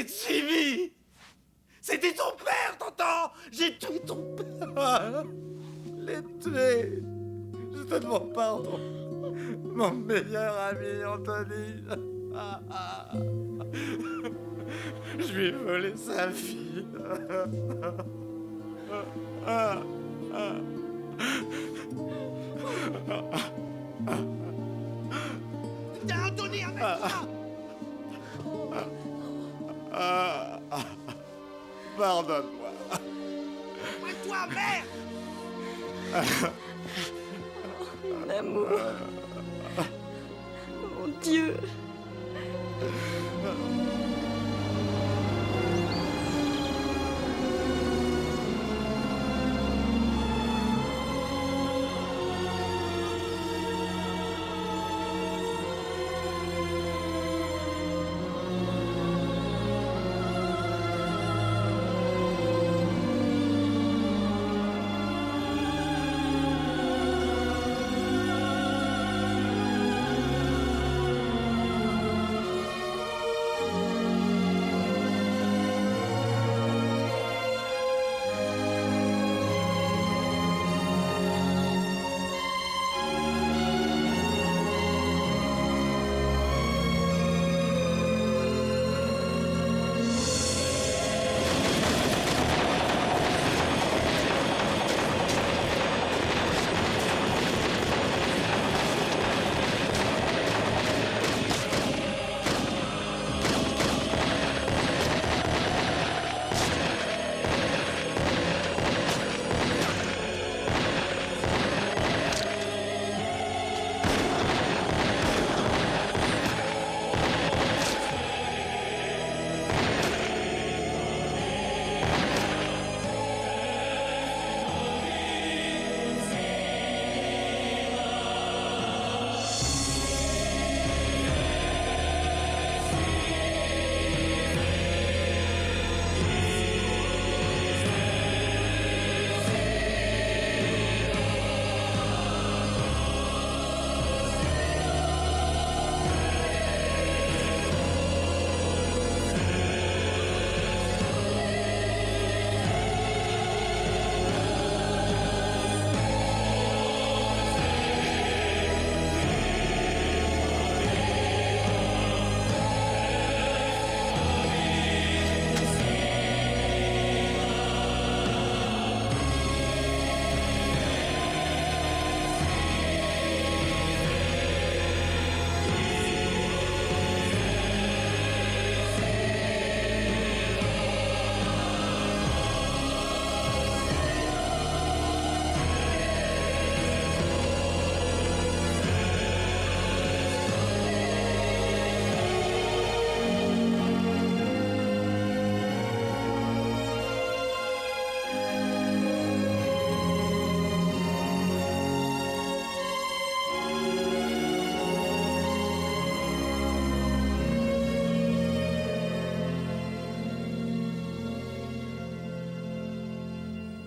Speaker 2: Jimmy. C'était ton père, t'entends? J'ai tué ton père. Je l'ai tué. Je te demande pardon. Mon meilleur ami, Anthony. Je lui ai volé sa fille.
Speaker 3: Tiens, Anthony, arrête-toi!
Speaker 2: Pardonne-moi.
Speaker 3: Arrête-toi, merde!
Speaker 14: Mon amour. Mon Dieu.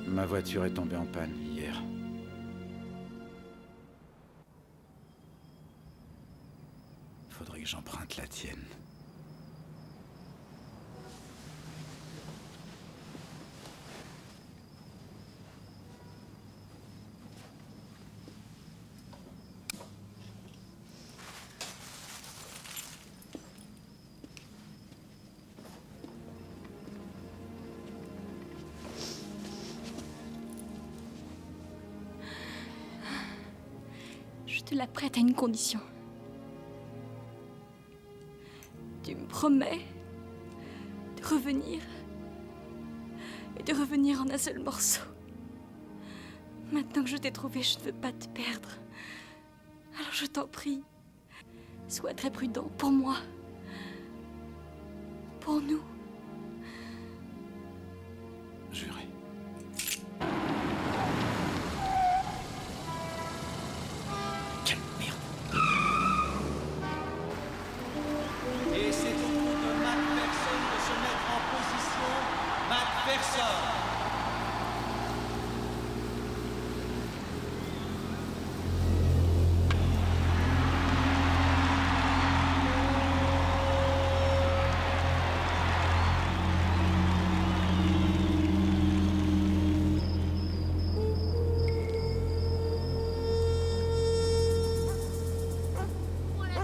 Speaker 2: Ma voiture est tombée en panne hier. Faudrait que j'emprunte la tienne.
Speaker 5: Je te la prête à une condition. Tu me promets de revenir et de revenir en un seul morceau. Maintenant que je t'ai trouvé, je ne veux pas te perdre. Alors je t'en prie, sois très prudent pour moi, pour nous.
Speaker 2: Juré. Quelle merde.
Speaker 10: Et c'est au tour de Matt Person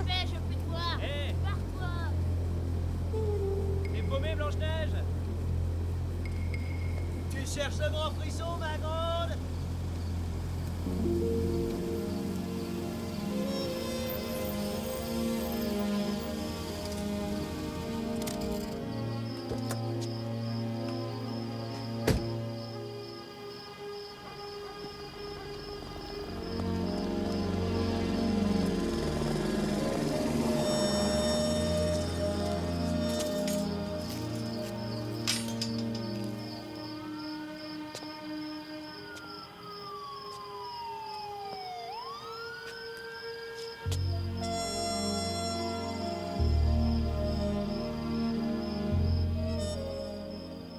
Speaker 6: dépêche, je peux te voir.
Speaker 11: Hé,
Speaker 6: Pars-toi.
Speaker 11: t'es paumée, Blanche-Neige? Tu cherches le grand frisson, ma grande?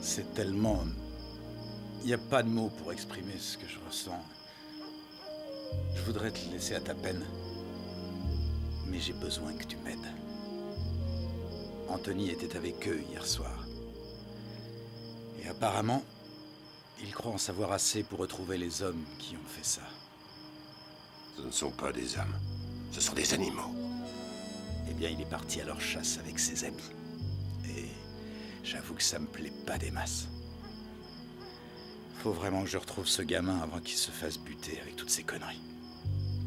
Speaker 2: C'est tellement... Il n'y a pas de mots pour exprimer ce que je ressens. Je voudrais te laisser à ta peine. Mais j'ai besoin que tu m'aides. Anthony était avec eux hier soir. Et apparemment, il croit en savoir assez pour retrouver les hommes qui ont fait ça.
Speaker 4: Ce ne sont pas des hommes. Ce sont des animaux.
Speaker 2: Eh bien, il est parti à leur chasse avec ses amis. Et j'avoue que ça me plaît pas des masses. Faut vraiment que je retrouve ce gamin avant qu'il se fasse buter avec toutes ces conneries.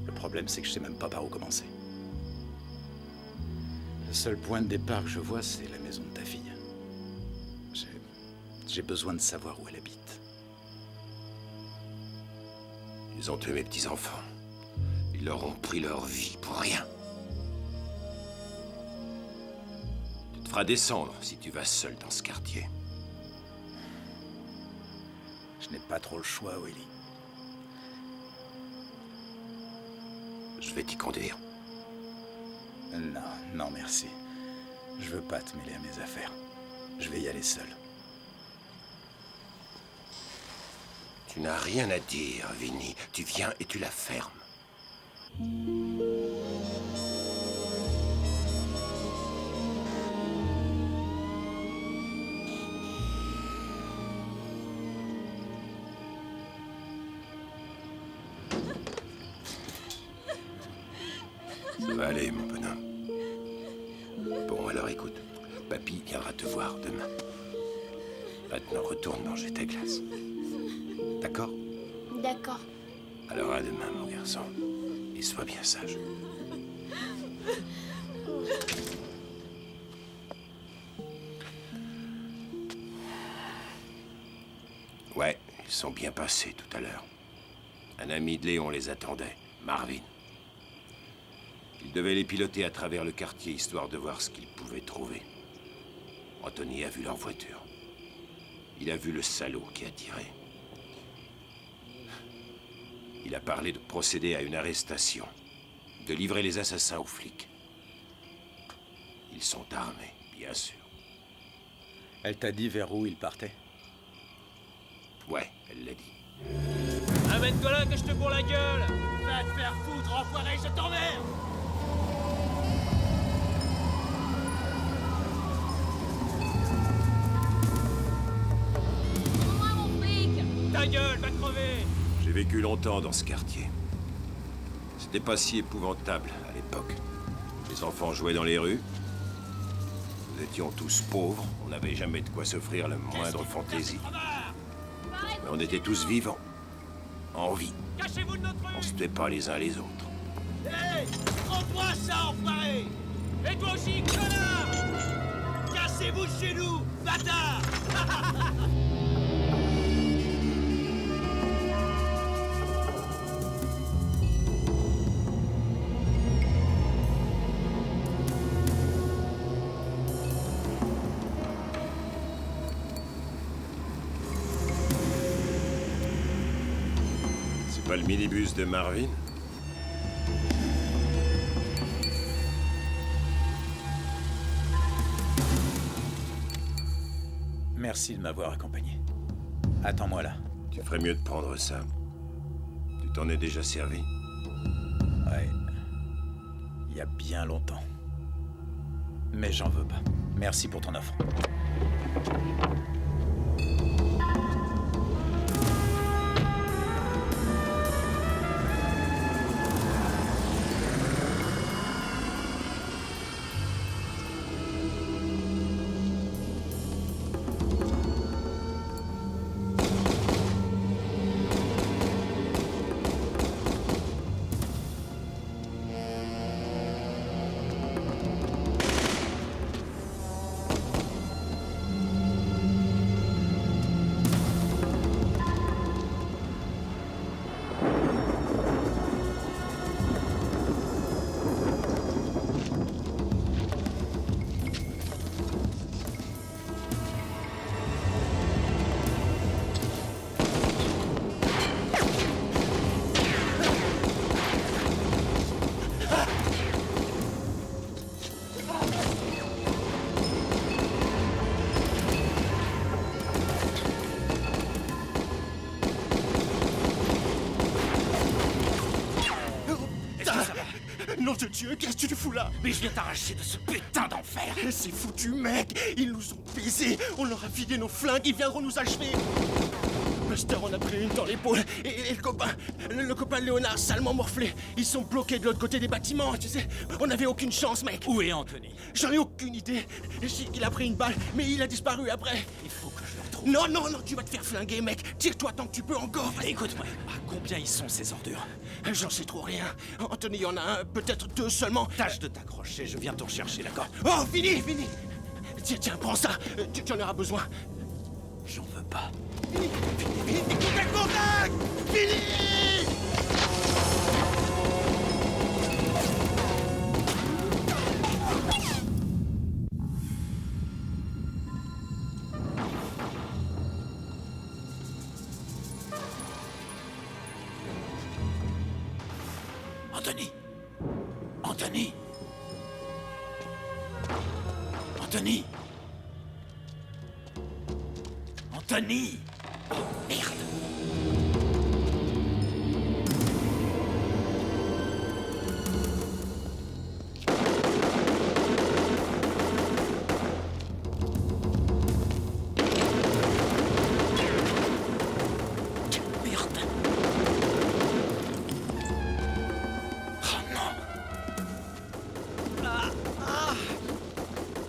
Speaker 2: Le problème, c'est que je sais même pas par où commencer. Le seul point de départ que je vois, c'est la maison de ta fille. J'ai besoin de savoir où elle habite.
Speaker 4: Ils ont tué mes petits-enfants. Ils leur ont pris leur vie pour rien. Tu te feras descendre si tu vas seul dans ce quartier.
Speaker 2: Je n'ai pas trop le choix, Willy.
Speaker 4: Je vais t'y conduire.
Speaker 2: Non, non, merci. Je veux pas te mêler à mes affaires. Je vais y aller seul.
Speaker 4: Tu n'as rien à dire, Vinny. Tu viens et tu la fermes. Ça va aller, mon bonhomme. Bon, alors écoute. Papy viendra te voir demain. Maintenant, retourne manger ta glace. D'accord?
Speaker 6: D'accord.
Speaker 4: Alors à demain, mon garçon. Et sois bien sage. Ouais, ils sont bien passés tout à l'heure. Un ami de Léon les attendait, Marvin. Il devait les piloter à travers le quartier, histoire de voir ce qu'ils pouvaient trouver. Anthony a vu leur voiture. Il a vu le salaud qui a tiré. Il a parlé de procéder à une arrestation, de livrer les assassins aux flics. Ils sont armés, bien sûr.
Speaker 2: Elle t'a dit vers où il partait?
Speaker 4: Ouais, elle l'a dit.
Speaker 11: Amène-toi là que je te bourre la gueule! Va te faire foutre, enfoiré, je t'emmerde!
Speaker 6: Moi, mon fric!
Speaker 11: Ta gueule, va crever!
Speaker 4: J'ai vécu longtemps dans ce quartier. C'était pas si épouvantable à l'époque. Les enfants jouaient dans les rues. Nous étions tous pauvres. On n'avait jamais de quoi s'offrir la moindre fantaisie. Mais on était tous vivants. En vie.
Speaker 11: Cachez-vous de notre
Speaker 4: On
Speaker 11: rue!
Speaker 4: se tuait pas les uns les autres.
Speaker 11: Hé! Prends-toi ça, enfoiré! Et toi aussi, connard! Cassez-vous de chez nous, bâtard!
Speaker 4: C'est pas le minibus de Marvin?
Speaker 2: Merci de m'avoir accompagné. Attends-moi là.
Speaker 4: Tu ferais mieux de prendre ça. Tu t'en es déjà servi?
Speaker 2: Ouais. Il y a bien longtemps. Mais j'en veux pas. Merci pour ton offre.
Speaker 15: Dieu, qu'est-ce que tu fous là?
Speaker 2: Mais je viens t'arracher de ce putain d'enfer.
Speaker 15: C'est foutu, mec. Ils nous ont baisés. On leur a vidé nos flingues. Ils viendront nous achever. Buster en a pris une dans l'épaule. Et le copain de Léonard, salement morflé. Ils sont bloqués de l'autre côté des bâtiments, tu sais. On n'avait aucune chance, mec.
Speaker 2: Où est Anthony?
Speaker 15: J'en ai aucune idée. Je sais qu'il a pris une balle, mais il a disparu après.
Speaker 2: Il faut que je le retrouve.
Speaker 15: Non, tu vas te faire flinguer, mec. Tire-toi tant que tu peux encore.
Speaker 2: Écoute-moi, à combien ils sont ces ordures?
Speaker 15: J'en sais trop rien. Anthony, il y en a un, peut-être deux seulement.
Speaker 2: Tâche de t'accrocher, je viens t'en chercher, d'accord?
Speaker 15: Oh, fini. Tiens, prends ça. Tu en auras besoin.
Speaker 2: J'en veux pas.
Speaker 15: Fini, contact. Fini.
Speaker 2: Anthony! Anthony! Anthony! Anthony! Oh, merde!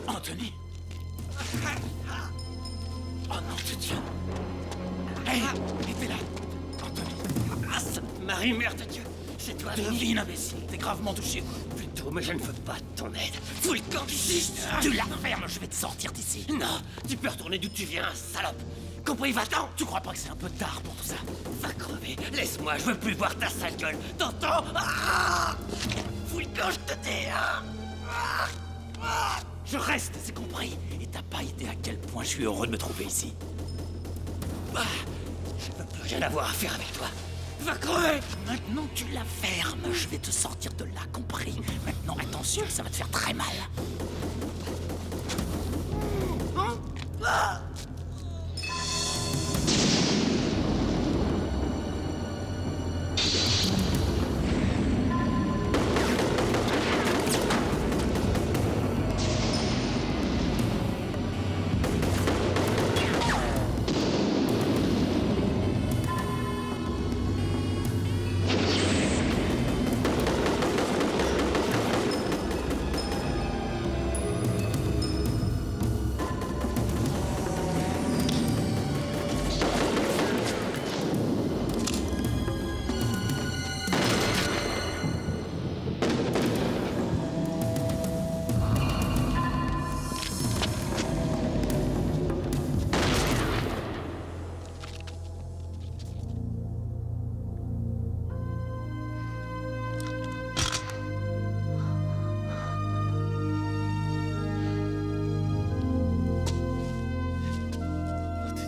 Speaker 2: Anthony? Oh non, de Dieu! Hey, t'es là! Anthony!
Speaker 1: Marie, mère de Dieu! C'est toi,
Speaker 2: Devine, imbécile! T'es gravement touché, quoi!
Speaker 1: Plutôt, mais je ne veux pas de ton aide! Fous le camp d'ici!
Speaker 2: Tu la fermes, je vais te sortir d'ici!
Speaker 1: Non! Tu peux retourner d'où tu viens, salope! Compris, va-t'en!
Speaker 2: Tu crois pas que c'est un peu tard pour tout ça?
Speaker 1: Va crever! Laisse-moi, je veux plus voir ta sale gueule! T'entends? Ah! Fous le camp, je te dis!
Speaker 2: Je reste, c'est compris. Et t'as pas idée à quel point je suis heureux de me trouver ici.
Speaker 1: Je veux plus rien avoir à faire avec toi. Va crever!
Speaker 2: Maintenant tu la fermes, je vais te sortir de là, compris? Maintenant attention, ça va te faire très mal.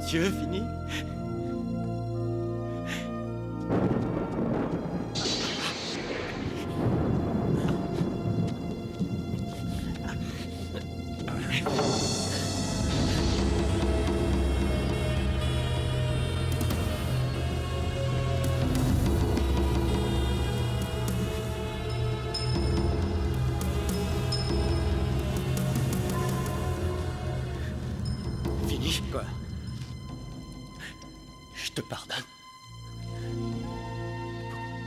Speaker 7: Dieu, fini.
Speaker 2: Fini? Quoi?
Speaker 7: Je te pardonne.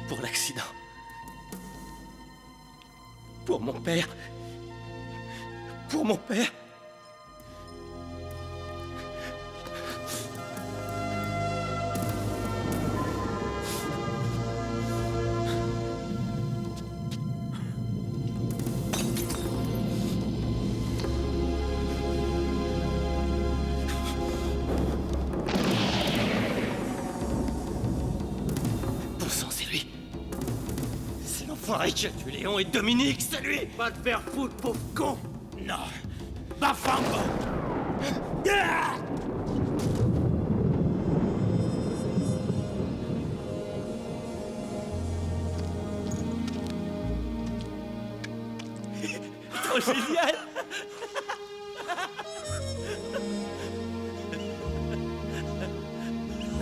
Speaker 7: Pour l'accident. Pour mon père. Pour mon père.
Speaker 1: L'enfoiré qui a tué Léon et Dominique, c'est lui!
Speaker 11: Va te faire foutre, pauvre con!
Speaker 2: Non! Bafango!
Speaker 7: Trop génial!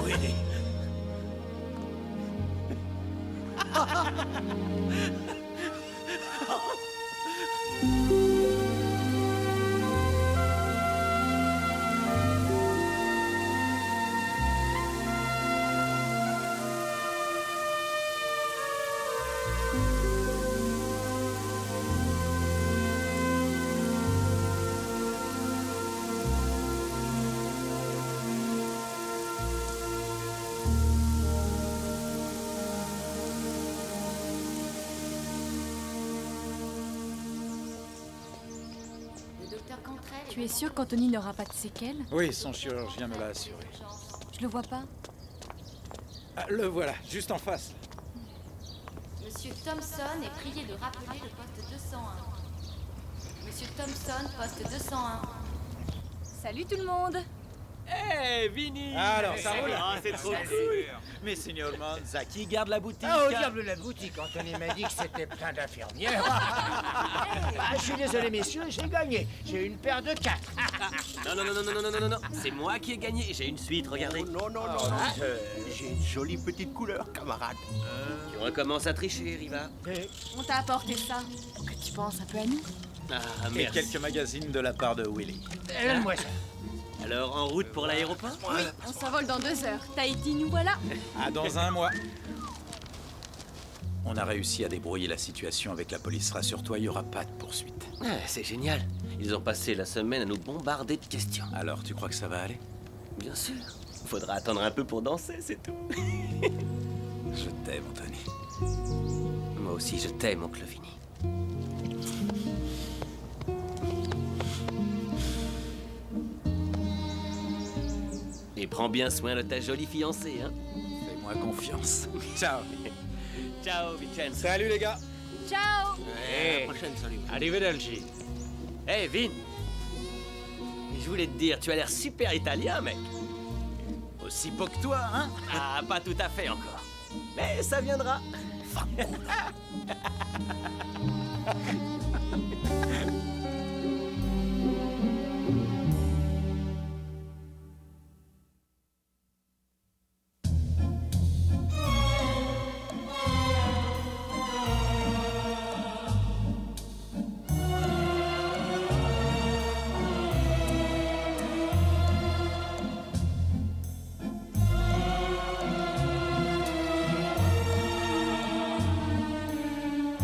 Speaker 2: Oui.
Speaker 5: Tu es sûr qu'Anthony n'aura pas de séquelles?
Speaker 2: Oui, son chirurgien me l'a assuré.
Speaker 5: Je le vois pas.
Speaker 2: Ah, le voilà, juste en face.
Speaker 6: Monsieur Thompson est prié de rappeler le poste 201. Monsieur Thompson, poste 201.
Speaker 5: Salut tout le monde.
Speaker 7: Hé, Vinny!
Speaker 2: Alors, ça roule?
Speaker 7: Ah, c'est trop
Speaker 5: Merci.
Speaker 7: cool!
Speaker 2: Mais Seigneur Manza, qui garde la boutique?
Speaker 3: Ah, au diable la boutique, Anthony m'a dit que c'était plein d'infirmières. Bah, je suis désolé, messieurs, j'ai gagné. J'ai une paire de 4.
Speaker 7: Non, c'est moi qui ai gagné. J'ai une suite, regardez.
Speaker 15: Non, j'ai une jolie petite couleur, camarade.
Speaker 7: Tu recommences à tricher, Riva.
Speaker 5: On t'a apporté ça pour que tu penses un peu à nous.
Speaker 7: Ah,
Speaker 2: Et
Speaker 7: merci.
Speaker 2: quelques magazines de la part de Willy.
Speaker 3: Donne-moi ça.
Speaker 7: Alors, en route pour l'aéroport?
Speaker 5: On s'envole dans 2 heures. Tahiti, nous voilà.
Speaker 2: Ah, dans un mois. On a réussi à débrouiller la situation avec la police. Rassure-toi, il n'y aura pas de poursuite.
Speaker 7: Ah, c'est génial. Ils ont passé la semaine à nous bombarder de questions.
Speaker 2: Alors, tu crois que ça va aller?
Speaker 7: Bien sûr. Faudra attendre un peu pour danser, c'est tout.
Speaker 2: Je t'aime, Anthony.
Speaker 7: Moi aussi, je t'aime, oncle Vinny. Et prends bien soin de ta jolie fiancée, hein.
Speaker 2: Fais-moi confiance. Ciao.
Speaker 7: Ciao, Vincenzo.
Speaker 2: Salut, les gars.
Speaker 5: Ciao.
Speaker 7: À la prochaine, salut.
Speaker 11: Arrivederci.
Speaker 7: Hey, Vin. Je voulais te dire, tu as l'air super italien, mec.
Speaker 2: Aussi beau que toi, hein?
Speaker 7: Ah, pas tout à fait encore. Mais ça viendra.